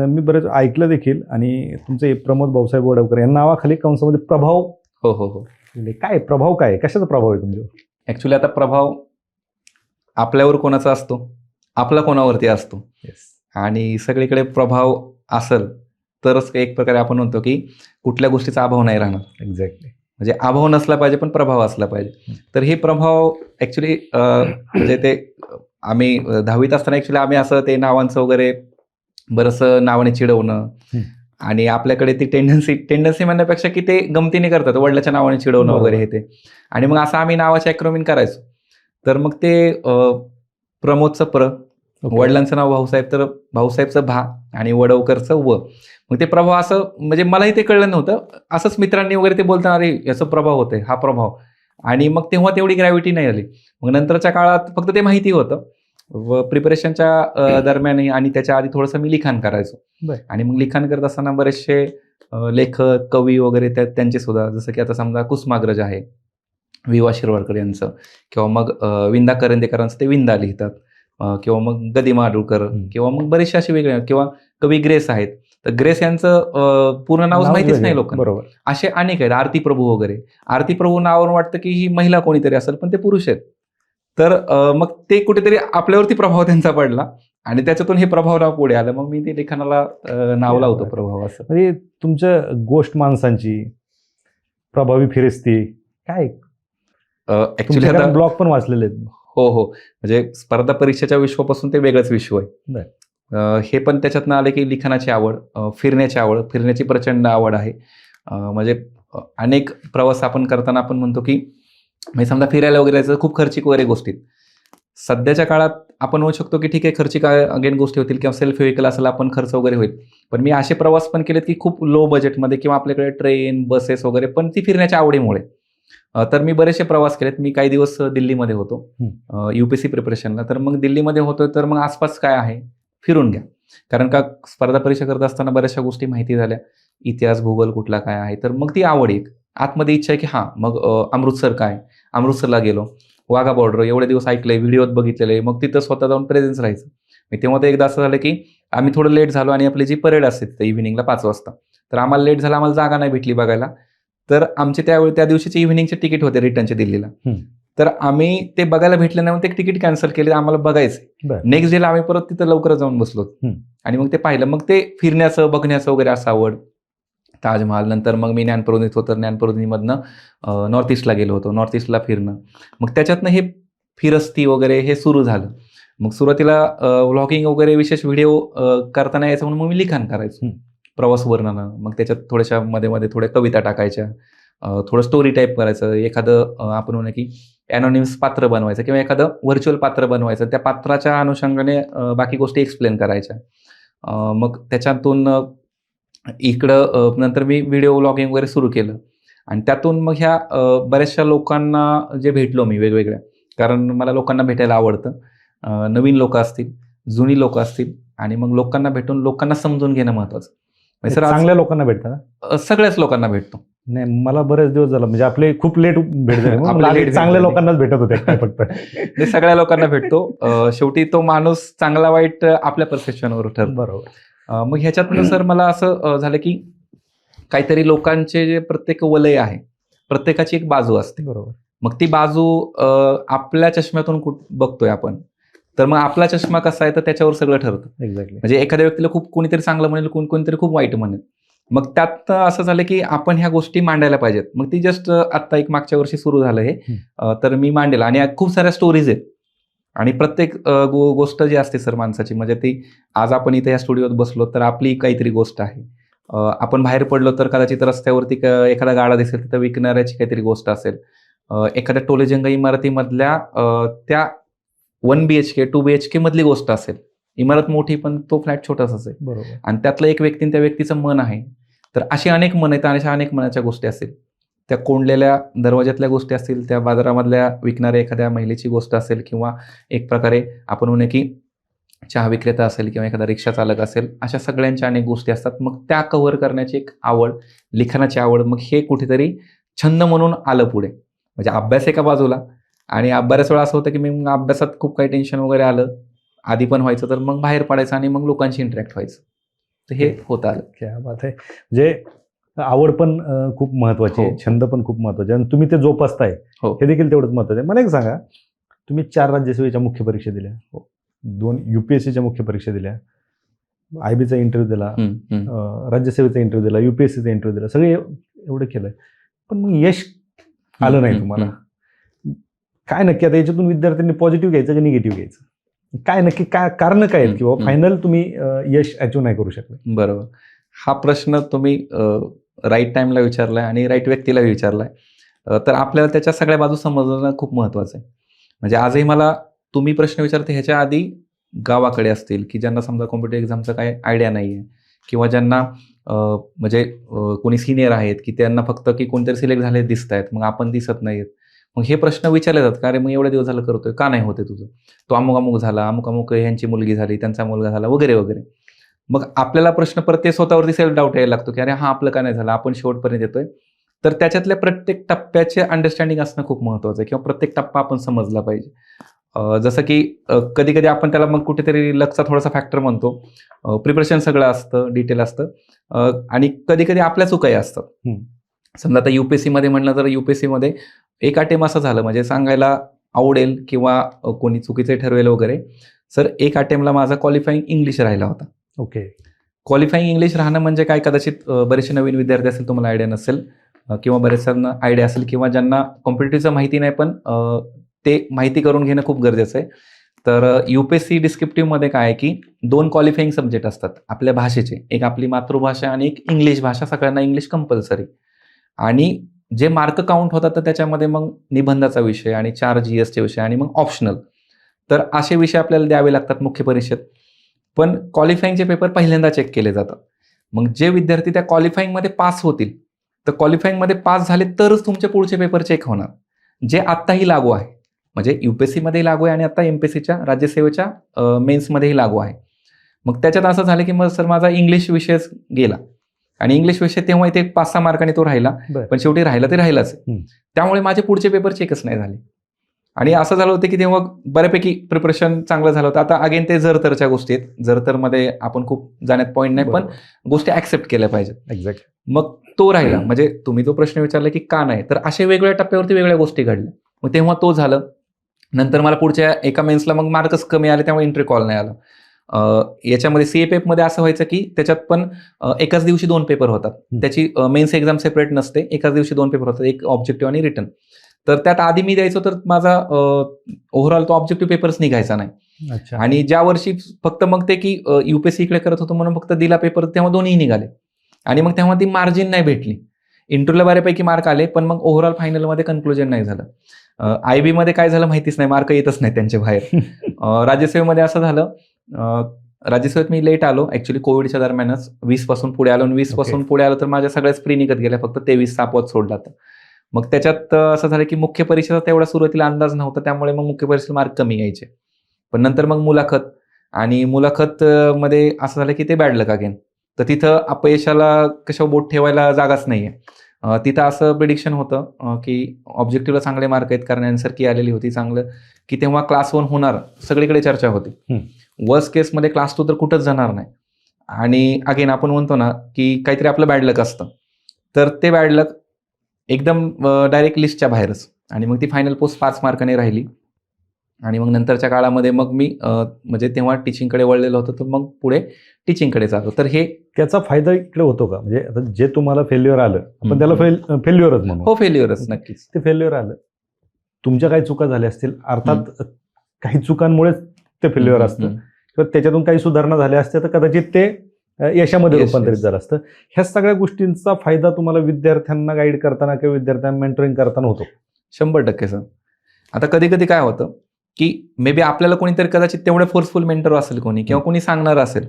Speaker 2: मी बरेच ऐकलं देखील, आणि तुमचे प्रमोद भाऊसाहेब वडवकर या नावाखाली कंसामध्ये प्रभाव.
Speaker 1: हो हो हो.
Speaker 2: काय प्रभाव, काय कशाचा प्रभाव आहे तुमच्यावर?
Speaker 1: ऍक्च्युली आता प्रभाव आपल्यावर कोणाचा असतो, आपला कोणावरती असतो. आणि सगळीकडे प्रभाव असेल तरच एक प्रकारे आपण म्हणतो की कुठल्या गोष्टीचा अभाव नाही राहणार.
Speaker 2: एक्झॅक्टली.
Speaker 1: म्हणजे अभाव नसला पाहिजे पण प्रभाव असला पाहिजे. तर हे प्रभाव ऍक्च्युली म्हणजे ते आम्ही 10वीत असताना ऍक्च्युली आम्ही असं ते नावांचं वगैरे बरंचसं नावाने चिडवणं आणि आपल्याकडे ती टेंडन्सी म्हणण्यापेक्षा की ते गमतीने करतात, वडिलाच्या नावाने चिडवणं
Speaker 2: बरोबर.
Speaker 1: वगैरे हे ते. आणि मग असं आम्ही नावाचे ॲक्रोमिन करायचो. तर मग ते प्रमोदचं प्र,
Speaker 2: ओके.
Speaker 1: वडिलांचं नाव भाऊसाहेब तर भाऊसाहेबचं भा आणि वडवकरचं व. मग ते प्रभाव असं म्हणजे मलाही ते कळलं नव्हतं. असंच मित्रांनी वगैरे ते बोलताना अरे याचा प्रभाव होतोय, हा प्रभाव. आणि मग तेव्हा तेवढी ग्रॅव्हिटी नाही आली. मग नंतरच्या काळात फक्त ते माहिती होतं. व प्रिपरेशनच्या दरम्यानही आणि त्याच्या आधी थोडंसं मी लिखाण करायचो.
Speaker 2: बरं.
Speaker 1: आणि मग लिखाण करत असताना बरेचसे लेखक, कवी वगैरे त्यांचे सुद्धा, जसं की आता समजा कुसुमाग्रज आहे, वि.वा. शिरवाडकर यांचं, किंवा मग विंदा करंदेकरांचं ते विंदा लिहितात, किंवा मग ग.दी. माडगूळकर, किंवा मग बरेचसे असे वेगळे, किंवा कवी ग्रेस आहेत. तर ग्रेस यांचं पूर्ण नाव माहितीच नाही लोकांना.
Speaker 2: बरोबर.
Speaker 1: असे अनेक आहेत, आरती प्रभू वगैरे. आरती प्रभू नावावरून वाटतं की ही महिला कोणीतरी असेल, पण ते पुरुष आहेत. तर मग ते कुठेतरी आपल्यावरती प्रभाव त्यांचा पडला आणि त्याच्यातून हे प्रभाव नाव पुढे आलं. मग मी ते लेखनाला नाव लावतो प्रभाव असं.
Speaker 2: म्हणजे तुमच्या गोष्ट माणसांची, प्रभावी फिरस्ती काय
Speaker 1: ऍक्च्युली आता
Speaker 2: ब्लॉग पण वाचलेले आहेत.
Speaker 1: हो. म्हणजे स्पर्धा परीक्षेच्या विश्वापासून ते वेगळंच विश्व आहे. हे पण त्याच्यातनं आलं की लिखाणाची आवड, फिरण्याची प्रचंड आवड आहे. म्हणजे अनेक प्रवास आपण करताना आपण म्हणतो की म्हणजे समजा फिरायला वगैरे जायचं, खूप खर्चिक वगैरे गोष्टी. सध्याच्या काळात आपण म्हणू शकतो की ठीक आहे, खर्चिक अगेन गोष्टी होतील, किंवा सेल्फ व्हेकल असेल, आपण खर्च वगैरे होईल. पण मी असे प्रवास पण केलेत की खूप लो बजेटमध्ये, किंवा आपल्याकडे ट्रेन, बसेस वगैरे, पण ती फिरण्याच्या आवडीमुळे. तर मी बरेचसे प्रवास केलेत. मी काही दिवस दिल्लीमध्ये होतो UPSC प्रिपरेशनला. तर मग दिल्लीमध्ये होतोय, तर मग आसपास काय आहे फिरून घ्या. कारण का स्पर्धा परीक्षा करत असताना बऱ्याचशा गोष्टी माहिती झाल्या, इतिहास, भूगोल कुठला काय आहे. तर मग ती आवड एक आतमध्ये इच्छा आहे की हां, मग अमृतसर काय, अमृतसरला गेलो, वाघा बॉर्डर एवढे दिवस ऐकलंय, व्हिडिओत बघितलेले, मग तिथं स्वतः जाऊन प्रेझेन्स राहायचं. तेव्हा तर एकदा असं झालं की आम्ही थोडं लेट झालो आणि आपली जी परेड असते तिथं इव्हिनिंगला 5 वाजता, तर आम्हाला लेट झाला, आम्हाला जागा नाही भेटली बघायला. तर आमचे त्या दिवशीचे इव्हिनिंगचे तिकीट होते रिटर्नचे दिल्लीला. तर आम्ही ते बघायला भेटले नाही, मग ते तिकीट कॅन्सल केले, आम्हाला बघायचं. नेक्स्ट डेला आम्ही परत तिथं लवकर जाऊन बसलो आणि मग ते पाहिलं. मग ते फिरण्याचं, बघण्याचं वगैरे असं आवड. ताजमहाल, नंतर मग मी ज्ञानप्रबोधिनीत होतो, ज्ञानप्रबोधिनीमधनं नॉर्थ ईस्टला गेलो होतो, नॉर्थ ईस्टला फिरणं. मग त्याच्यातनं हे फिरस्ती वगैरे हे सुरू झालं. मग सुरुवातीला व्लॉगिंग वगैरे विशेष व्हिडिओ करताना यायचं म्हणून मग मी लिखाण करायचो, प्रवास वर्णनं. मग त्याच्यात थोड्याशा मध्ये थोड्या कविता टाकायच्या, थोडं स्टोरी टाईप करायचं, एखादं आपण म्हणू की ॲनॉनिमस पात्र बनवायचं, किंवा एखादं व्हर्च्युअल पात्र बनवायचं, त्या पात्राच्या अनुषंगाने बाकी गोष्टी एक्सप्लेन करायच्या. मग त्याच्यातून इकडं नंतर मी व्हिडिओ व्लॉगिंग वगैरे सुरू केलं आणि त्यातून मग ह्या बऱ्याचशा लोकांना जे भेटलो मी वेगवेगळ्या, कारण मला लोकांना भेटायला आवडतं. नवीन लोक असतील, जुनी लोक असतील, आणि मग लोकांना भेटून लोकांना समजून घेणं महत्वाचं.
Speaker 2: सर चांगल्या लोकांना भेटतं,
Speaker 1: सगळ्याच लोकांना भेटतो.
Speaker 2: नाही, मला बरेच दिवस झाला, म्हणजे आपले खूप लेट भेट झाले, चांगल्या लोकांनाच भेटत होते काय फक्त.
Speaker 1: नाही, सगळ्या लोकांना भेटतो. शेवटी तो माणूस चांगला वाईट आपल्या परसेप्शनवर ठरतो.
Speaker 2: बरोबर.
Speaker 1: मग ह्याच्यातनं सर मला असं झालं की काहीतरी लोकांचे जे प्रत्येक वलय आहे, प्रत्येकाची एक बाजू असते.
Speaker 2: बरोबर.
Speaker 1: मग ती बाजू आपल्या चष्म्यातून बघतोय आपण, तर मग आपला चष्मा कसा आहे तर त्याच्यावर सगळं ठरतं.
Speaker 2: एक्झॅक्टली.
Speaker 1: म्हणजे एखाद्या व्यक्तीला खूप कोणीतरी चांगलं म्हणेल, कोणीतरी खूप वाईट म्हणेल. मग त्यात असं झालं की आपण ह्या गोष्टी मांडायला पाहिजेत. मग ती जस्ट आत्ता एक मागच्या वर्षी सुरू झालं हे, तर मी मांडेल. आणि खूप साऱ्या स्टोरीज आहेत, आणि प्रत्येक गोष्ट जी असते सर माणसाची, म्हणजे ती आज आपण इथे या स्टुडिओत बसलो तर आपली काहीतरी गोष्ट आहे. आपण बाहेर पडलो तर कदाचित रस्त्यावरती एखादा गाडा दिसेल, तिथं विकणाऱ्याची काहीतरी गोष्ट असेल. एखाद्या टोलेजंग इमारतीमधल्या त्या 1 BHK 2 BHK मधली गोष्ट असेल. इमारत मोठी पण तो फ्लॅट छोटासा असेल.
Speaker 2: बरोबर.
Speaker 1: आणि त्यातलं एक व्यक्ती, त्या व्यक्तीचं मन आहे. तर अशी अनेक मन आहेत, आणि अशा अनेक मनाच्या गोष्टी असतील. त्या कोंडलेल्या दरवाज्यातल्या गोष्टी असतील, त्या बाजारामधल्या विकणाऱ्या एखाद्या महिलेची गोष्ट असेल, किंवा एक प्रकारे आपण म्हणू की चहा विक्रेता असेल, किंवा एखादा रिक्षा चालक असेल. अशा सगळ्यांच्या अनेक गोष्टी असतात. मग त्या कव्हर करण्याची एक आवड, लिखाणाची आवड. मग हे कुठेतरी छंद म्हणून आलं पुढे. म्हणजे अभ्यास एका बाजूला, आणि बऱ्याच वेळा असं होतं की मी अभ्यासात खूप काही टेन्शन वगैरे आलं, आधी पण व्हायचं, तर मग बाहेर पडायचं आणि मग लोकांशी इंटरॅक्ट व्हायचं. तर हे होत आलं.
Speaker 2: क्या बात आहे. म्हणजे आवड पण खूप महत्वाची आहे, छंद पण खूप महत्वाचे आहे, आणि तुम्ही ते जोपासताय हे देखील तेवढंच महत्वाचं आहे. मला एक सांगा, तुम्ही 4 राज्यसेवेच्या मुख्य परीक्षा दिल्या, 2 UPSCच्या मुख्य परीक्षा दिल्या, IBचा इंटरव्ह्यू दिला, राज्यसेवेचा इंटरव्ह्यू दिला, UPSCचा इंटरव्ह्यू दिला, सगळे एवढं केलंय, पण मग यश आलं नाही तुम्हाला. काय नक्की आता याच्यातून विद्यार्थ्यांनी पॉझिटिव्ह घ्यायचं की निगेटिव्ह घ्यायचं? काय नक्की काय कारण काय आहेत, किंवा
Speaker 1: हम्म.
Speaker 2: फायनल तुम्ही यश अचीव नाही करू शकले?
Speaker 1: बरोबर. हा प्रश्न तुम्ही राईट टाइमला विचारलाय आणि राईट व्यक्तीला विचारलाय. तर आपल्याला त्याच्या सगळ्या बाजू समजणं खूप महत्त्वाचं आहे. म्हणजे आजही मला तुम्ही प्रश्न विचारते ह्याच्या आधी गावाकडे असतील, की ज्यांना समजा कॉम्पिटिटिव्ह एक्झामचं काय आयडिया नाही आहे, किंवा ज्यांना म्हणजे कोणी सिनियर आहेत, की त्यांना फक्त की कोणतरी सिलेक्ट झाले दिसत आहेत, मग आपण दिसत नाहीत. मग हे प्रश्न विचारले जातात, का अरे मग एवढे दिवस झालं करतोय, का नाही होते तुझं? तो अमुक अमुक झाला, अमुक अमुक ह्यांची मुलगी झाली, त्यांचा मुलगा झाला, वगैरे वगैरे. मग आपल्याला प्रश्न परत ते स्वतःवरती सेल्फ डाऊट यायला लागतो, की अरे हा आपलं का नाही झालं, आपण शेवटपर्यंत येतोय. तर त्याच्यातल्या प्रत्येक टप्प्याचे अंडरस्टँडिंग असणं खूप महत्त्वाचं आहे, किंवा प्रत्येक टप्पा आपण समजला पाहिजे. जसं की कधी कधी आपण त्याला मग कुठेतरी लकचा थोडासा फॅक्टर म्हणतो. प्रिपरेशन सगळं असतं, डिटेल असतं, आणि कधी कधी आपल्या चुकाही असतात. समजा आता युपीएससीमध्ये म्हणलं तर युपीएससीमध्ये एक अटेम्प्ट असं झालं, म्हणजे सांगायला आवडेल किंवा कोणी चुकीचे ठरवेल वगैरे. सर, एक अटेम्प्टला माझा क्वालिफाईंग इंग्लिश राहिला होता.
Speaker 2: ओके.
Speaker 1: क्वालिफाईंग इंग्लिश राहणं म्हणजे काय, कदाचित बरेचसे नवीन विद्यार्थी असेल, तुम्हाला आयडिया नसेल, किंवा बरेचशांना आयडिया असेल, किंवा ज्यांना कॉम्पिटिटिव्हचं माहिती नाही, पण ते माहिती करून घेणं खूप गरजेचं आहे. तर युपीएससी डिस्क्रिप्टिव्हमध्ये काय आहे, की 2 क्वालिफाईंग सब्जेक्ट असतात आपल्या भाषेचे. एक आपली मातृभाषा आणि एक इंग्लिश भाषा. सगळ्यांना इंग्लिश कंपल्सरी. आणि जे मार्क काउंट होतात तर त्याच्यामध्ये मग निबंधाचा विषय आणि 4 GSचे विषय आणि मग ऑप्शनल. तर असे विषय आपल्याला द्यावे लागतात मुख्य परीक्षेत. पण क्वालिफाईंगचे पेपर पहिल्यांदा चेक केले जातात. मग जे विद्यार्थी त्या क्वालिफाईंगमध्ये पास होतील, तर क्वालिफाईंगमध्ये पास झाले तरच तुमचे पुढचे पेपर चेक होणार, जे आत्ताही लागू आहे. म्हणजे युपीएससीमध्येही लागू आहे आणि आता एमपीएससीच्या राज्यसेवेच्या मेन्समध्येही लागू आहे. मग त्याच्यात असं झालं, की मग सर माझा इंग्लिश विषयच गेला, आणि इंग्लिश विषय तेव्हा इथे 5-6 मार्कांनी तो राहिला, पण शेवटी राहिला ते राहिलाच. त्यामुळे माझे पुढचे पेपर चेकच नाही झाले. आणि असं झालं होतं की तेव्हा बऱ्यापैकी प्रिपरेशन चांगलं झालं होतं. आता अगेन ते जरतरच्या गोष्टी आहेत. जरतरमध्ये आपण खूप जाण्यात पॉईंट नाही, पण गोष्टी ऍक्सेप्ट केल्या पाहिजेत.
Speaker 2: एक्झॅक्ट.
Speaker 1: मग तो राहिला. म्हणजे तुम्ही तो प्रश्न विचारला की का नाही, तर अशा वेगवेगळ्या टप्प्यावरती वेगळ्या गोष्टी घडल्या. मग तेव्हा तो झालं. नंतर मला पुढच्या एका मेन्सला मग मार्कच कमी आले, त्यामुळे एंट्री कॉल नाही आला. याच्यामध्ये सीएपेफमध्ये असं व्हायचं की त्याच्यात पण एकाच दिवशी 2 पेपर होतात. त्याची मेन्स एक्झाम सेपरेट नसते, एकाच दिवशी 2 पेपर होतात, एक ऑब्जेक्टिव्ह आणि रिटर्न. तर त्यात आधी मी द्यायचो, तर माझा ओव्हरऑल तो ऑब्जेक्टिव्ह पेपर्स निघायचा नाही.
Speaker 2: अच्छा.
Speaker 1: आणि ज्या वर्षी फक्त मग ते की युपीएससी इकडे करत होतो म्हणून फक्त दिला पेपर, तेव्हा दोन्ही निघाले. आणि मग तेव्हा ती मार्जिन नाही भेटली. इंटरव्ह्यूला बऱ्यापैकी मार्क आले, पण मग ओव्हरऑल फायनलमध्ये कन्क्लुजन नाही झालं. IB मध्ये काय झालं माहितीच नाही, मार्क येतच नाही त्यांच्या बाहेर. राज्यसेवेमध्ये असं झालं, राज्यसेवेत मी लेट आलो ऍक्च्युली, कोविडच्या दरम्यानच 20 पासून पुढे आलो, आणि 20 पासून पुढे आलो तर माझ्या सगळ्याच प्री निघत गेल्या, फक्त 23 अपवाद सोडला तर. मग त्याच्यात असं झालं की मुख्य परीक्षेचा तेवढा सुरुवातीला अंदाज नव्हता, त्यामुळे मग मुख्य परीक्षेला मार्क कमी यायचे. पण नंतर मग मुलाखत, आणि मुलाखत मध्ये असं झालं की ते बॅड लक अगेन. तर तिथं अपयशाला कशा बोट ठेवायला जागाच नाहीये. तिथं असं प्रिडिक्शन होतं की ऑब्जेक्टिव्हला चांगले मार्क आहेत, कारण आन्सर की आलेली होती चांगलं, की तेव्हा क्लास 1 होणार, सगळीकडे चर्चा होती. वर्स्ट केसमध्ये क्लास 2 तर कुठंच जाणार नाही. आणि अगेन आपण म्हणतो ना की काहीतरी आपलं बॅड लक असतं, तर ते बॅड लक एकदम डायरेक्ट लिस्टच्या बाहेरच. आणि मग ती फायनल पोस्ट 5 मार्काने राहिली. आणि मग नंतरच्या काळामध्ये मग मी म्हणजे तेव्हा टीचिंगकडे वळलेलो होतो, तर मग पुढे टीचिंगकडे जातो. तर हे
Speaker 2: त्याचा फायदा इकडे होतो का? म्हणजे आता जे तुम्हाला फेल्युअर आलं, आपण त्याला फेल्युअरच म्हणू.
Speaker 1: हो, फेल्युअरच नक्कीच.
Speaker 2: ते फेल्युअर आलं, तुमच्या काही चुका झाल्या असतील, अर्थात काही चुकांमुळेच ते फेल्युअर असतं, किंवा त्याच्यातून काही सुधारणा झाल्या असत्या तर कदाचित ते यशामध्ये रूपांतरित झालं असतं. ह्या सगळ्या गोष्टींचा फायदा तुम्हाला विद्यार्थ्यांना गाईड करताना किंवा विद्यार्थ्यांना मेंटरिंग करताना होतो?
Speaker 1: 100% सर. आता कधी कधी काय होतं की मे बी आपल्याला कोणीतरी कदाचित तेवढं फोर्सफुल मेंटर असेल कोणी, किंवा कोणी सांगणार असेल.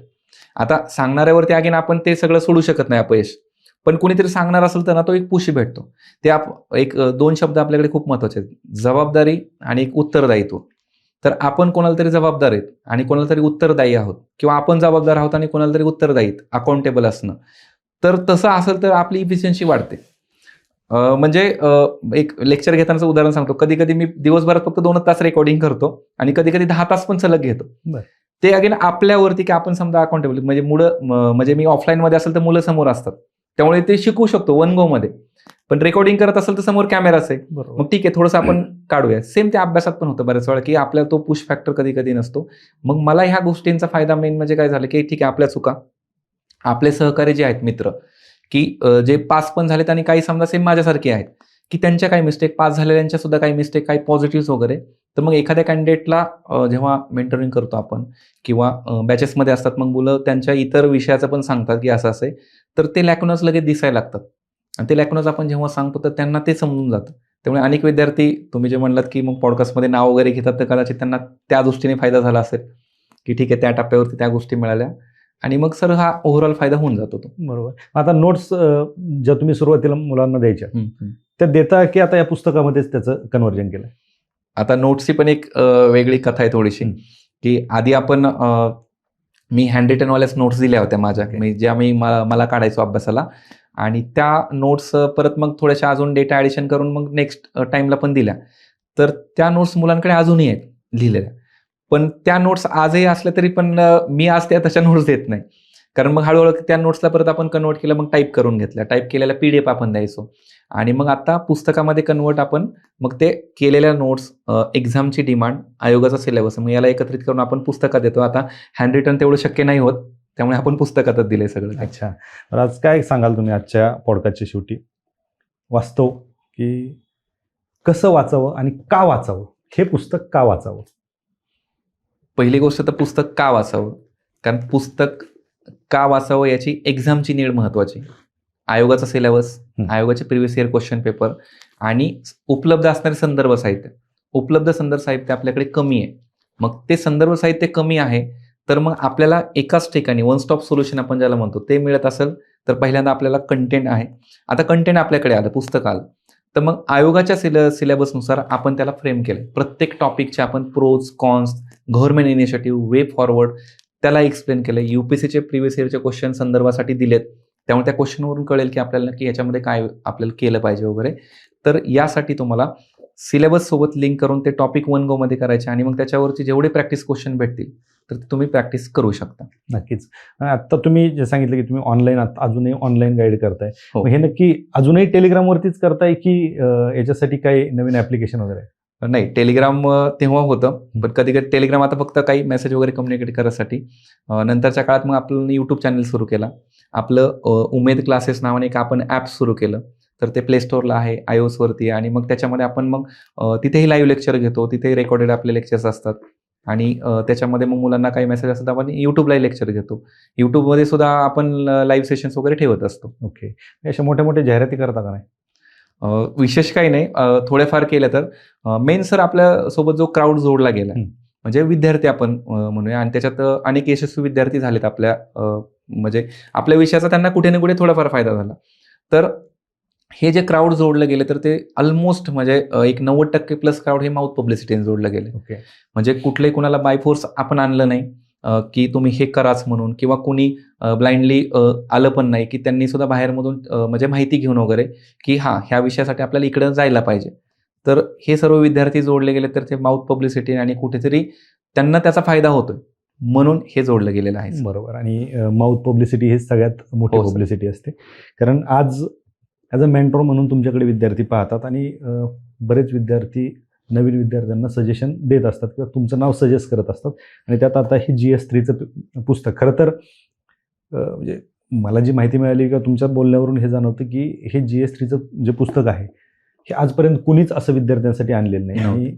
Speaker 1: आता सांगणाऱ्यावरती अगेन आपण ते सगळं सोडू शकत नाही अपयश, पण कोणीतरी सांगणार असेल तर ना तो एक पुश भेटतो. ते एक 2 शब्द आपल्याकडे खूप महत्वाचे आहेत, जबाबदारी आणि एक उत्तरदायित्व. तर आपण कोणाला तरी जबाबदार आहेत आणि कोणाला तरी उत्तरदायी आहोत, किंवा आपण जबाबदार आहोत आणि कोणाला तरी उत्तरदायी, अकाउंटेबल असणं. तर तसं असेल तर आपली इफिशियन्सी वाढते. म्हणजे एक लेक्चर घेतानाचं उदाहरण सांगतो. कधी कधी मी दिवसभरात फक्त 2 तास रेकॉर्डिंग करतो, आणि कधी कधी 10 तास पण सलग घेतो. ते अगेन आपल्यावरती, की आपण समजा अकाउंटेबल, म्हणजे म्हणजे मी ऑफलाईनमध्ये असेल तर मुलं समोर असतात, त्यामुळे ते शिकू शकतो 1 गो मध्ये. पण रेकॉर्डिंग करत असेल तर समोर कॅमेराच आहे, मग ठीक आहे थोडंसं आपण काढूया. सेम ते अभ्यासात पण होतं बऱ्याच वेळा, की आपल्याला तो पुश फॅक्टर कधी कधी नसतो. मग मला ह्या गोष्टींचा फायदा मेन म्हणजे काय झालं, की ठीक आहे आपल्या चुका, आपले सहकारी जे आहेत मित्र, की जे पास पण झालेत आणि काही समजा सेम माझ्यासारखे आहेत, की त्यांच्या काही मिस्टेक, पास झालेल्यांच्या सुद्धा काही मिस्टेक, काही पॉझिटिव्ह वगैरे, तर मग एखाद्या कॅन्डिडेटला जेव्हा मेंटरिंग करतो आपण किंवा बॅचेसमध्ये असतात, मग मुलं त्यांच्या इतर विषयाचं पण सांगतात की असं असं आहे, तर ते लॅक्युनस लगेच दिसायला लागतात आणि ते लॅक्युनस आपण जेव्हा सांगतो तर त्यांना ते समजून जातं. त्यामुळे अनेक विद्यार्थी तुम्ही जे म्हणलात की मग पॉडकास्टमध्ये नाव वगैरे घेतात, तर कदाचित त्यांना त्या दृष्टीने फायदा झाला असेल की ठीक आहे, त्या टप्प्यावरती त्या गोष्टी मिळाल्या आणि मग सर हा ओव्हरऑल फायदा होऊन जातो तो.
Speaker 2: बरोबर. आता नोट्स ज्या तुम्ही सुरुवातीला मुलांना द्यायच्या त्या देता की आता या पुस्तकामध्येच त्याचं कन्व्हर्जन केलं?
Speaker 1: आता नोट्सची पण एक वेगळी कथा आहे थोडीशी, की आधी आपण मी हँड रिटनवाल्याच नोट्स दिल्या होत्या माझ्या,
Speaker 2: Okay.
Speaker 1: ज्या मी मला काढायचो अभ्यासाला आणि त्या नोट्स परत मग थोड्याशा अजून डेटा ॲडिशन करून मग नेक्स्ट टाईमला पण दिल्या. तर त्या नोट्स मुलांकडे अजूनही आहेत लिहिलेल्या. पण त्या नोट्स आजही असल्या तरी पण मी आज त्या तशा नोट्स देत नाही. कारण मग हळूहळू त्या नोट्सला परत आपण कन्वर्ट केलं, मग टाईप करून घेतल्या. टाईप केलेल्या PDF आपण द्यायचो आणि मग आता पुस्तकामध्ये कन्वर्ट आपण मग ते केलेल्या नोट्स, एक्झामची डिमांड, आयोगाचा सिलेबस, मग याला एकत्रित करून आपण पुस्तकात देतो. आता हँड रिटन तेवढं शक्य नाही होत, त्यामुळे आपण पुस्तकातच दिलंय सगळं.
Speaker 2: अच्छा. तर आज काय सांगाल तुम्ही आजच्या पॉडकास्टच्या शेवटी? वास्तव की कसं वाचावं आणि का वाचावं? हे पुस्तक का वाचावं?
Speaker 1: पहिली गोष्ट तर पुस्तक का वाचावं? कारण पुस्तक का वाचावं याची एक्झामची नीड महत्त्वाची. आयोगाचा सिलेबस, आयोगाचे प्रिव्हियस इयर क्वेश्चन पेपर आणि उपलब्ध असणारे संदर्भ साहित्य. उपलब्ध संदर्भ साहित्य आपल्याकडे कमी आहे. मग ते संदर्भ साहित्य कमी आहे, तर मग आपल्याला एकाच ठिकाणी वन स्टॉप सोल्युशन आपण ज्याला म्हणतो ते मिळत असेल, तर पहिल्यांदा आपल्याला कंटेंट आहे. आता कंटेंट आपल्याकडे आलं, पुस्तक आलं, तर मग आयोगाच्या सिलेबसनुसार आपण त्याला फ्रेम केलं. प्रत्येक टॉपिकचे आपण pros, cons, government initiative, way forward त्याला एक्सप्लेन केलं. UPSCचे प्रिव्हियस इयरचे क्वेश्चन संदर्भासाठी दिलेत, त्यामुळे त्या क्वेश्चनवरून कळेल की आपल्याला नक्की याच्यामध्ये काय आपल्याला केलं पाहिजे वगैरे. तर यासाठी तुम्हाला सिलेबस सोबत लिंक करून ते टॉपिक 1 गो मध्ये करायचे आणि मग त्याच्यावरची जेवढे प्रॅक्टिस क्वेश्चन भेटतील तर तुम्ही प्रॅक्टिस करू शकता.
Speaker 2: नक्कीच. आता तुम्ही जे सांगितलं की तुम्ही ऑनलाईन अजूनही ऑनलाईन गाईड करताय,
Speaker 1: हो.
Speaker 2: मग हे नक्की अजूनही टेलिग्रामवरतीच करताय की याच्यासाठी काही नवीन ऍप्लिकेशन वगैरे?
Speaker 1: नाही, टेलिग्राम तेव्हा होतं, पण कधी कधी टेलिग्राम आता फक्त काही मेसेज वगैरे कम्युनिकेट करायसाठी. नंतरच्या काळात मग आपण यूट्यूब चॅनल सुरू केला. आपलं उमेद क्लासेस नावाने एक आपण ॲप सुरू केलं, तर ते प्ले स्टोअरला आहे, iOSवरती, आणि मग त्याच्यामध्ये आपण मग तिथेही लाईव्ह लेक्चर घेतो, तिथेही रेकॉर्डेड आपले लेक्चर्स असतात आणि त्याच्यामध्ये मग मुलांना काही मेसेज असतात आपण यूट्यूबलाही लेक्चर घेतो. यूट्यूबमध्ये सुद्धा आपण लाईव्ह सेशन्स वगैरे ठेवत असतो.
Speaker 2: ओके. अशा मोठ्या मोठ्या जाहिराती करता का नाही?
Speaker 1: विशेष काही नाही, थोडेफार केलं तर. मेन सर आपल्यासोबत जो क्राऊड जोडला गेला, म्हणजे विद्यार्थी आपण म्हणूया, आणि त्याच्यात अनेक यशस्वी विद्यार्थी झालेत आपल्या म्हणजे आपल्या विषयाचा त्यांना कुठे ना कुठे थोडाफार फायदा झाला. तर हे जे क्राऊड जोडलं गेले तर ते ऑलमोस्ट म्हणजे एक 90% प्लस क्राऊड हे माउथ पब्लिसिटीने जोडलं गेले.
Speaker 2: ओके.
Speaker 1: म्हणजे कुठलंही कुणाला बाय फोर्स आपण आणलं नाही की तुम्ही हे कराच म्हणून, किंवा कुणी ब्लाइंडली आलं पण नाही की त्यांनी सुद्धा बाहेरमधून म्हणजे माहिती घेऊन वगैरे की हां, ह्या विषयासाठी आपल्याला इकडं जायला पाहिजे. तर हे सर्व विद्यार्थी जोडले गेले तर ते माउथ पब्लिसिटी आणि कुठेतरी त्यांना त्याचा फायदा होतोय म्हणून हे जोडलं गेलेलं आहे.
Speaker 2: बरोबर. आणि माउथ पब्लिसिटी ही सगळ्यात मोठी
Speaker 1: हो, सर.
Speaker 2: पब्लिसिटी असते. कारण आज ॲज अ मेंटॉर म्हणून तुमच्याकडे विद्यार्थी पाहतात आणि बरेच विद्यार्थी नवीन विद्यार्थ्यांना सजेशन देत असतात किंवा तुमचं नाव सजेस्ट करत असतात. आणि त्यात आता हे GS3चं पुस्तक, खरं तर म्हणजे मला जी माहिती मिळाली किंवा तुमच्या बोलण्यावरून हे जाणवतं की हे GS3चं जे पुस्तक आहे हे आजपर्यंत कुणीच असं विद्यार्थ्यांसाठी आणलेलं नाही. आणि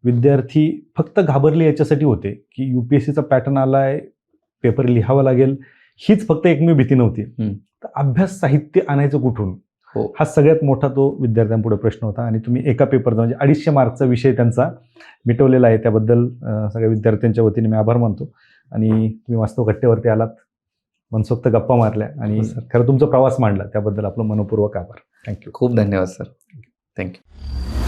Speaker 2: विद्यार्थी फक्त घाबरले याच्यासाठी होते की UPSCचा पॅटर्न आलाय, पेपर लिहावा लागेल, हीच फक्त एकमेव भीती नव्हती. तर अभ्यास साहित्य आणायचं कुठून,
Speaker 1: हो,
Speaker 2: हा सगळ्यात मोठा तो विद्यार्थ्यांपुढे प्रश्न होता. आणि तुम्ही एका पेपरचा म्हणजे 250 मार्कचा विषय त्यांचा मिटवलेला आहे. त्याबद्दल सगळ्या विद्यार्थ्यांच्या वतीने मी आभार मानतो. आणि तुम्ही वास्तव कट्ट्यावरती आलात, मनसोक्त गप्पा मारल्या आणि खरं तुमचा प्रवास मांडला, त्याबद्दल आपलं मनपूर्वक आभार. थँक्यू.
Speaker 1: खूप धन्यवाद सर. थँक्यू.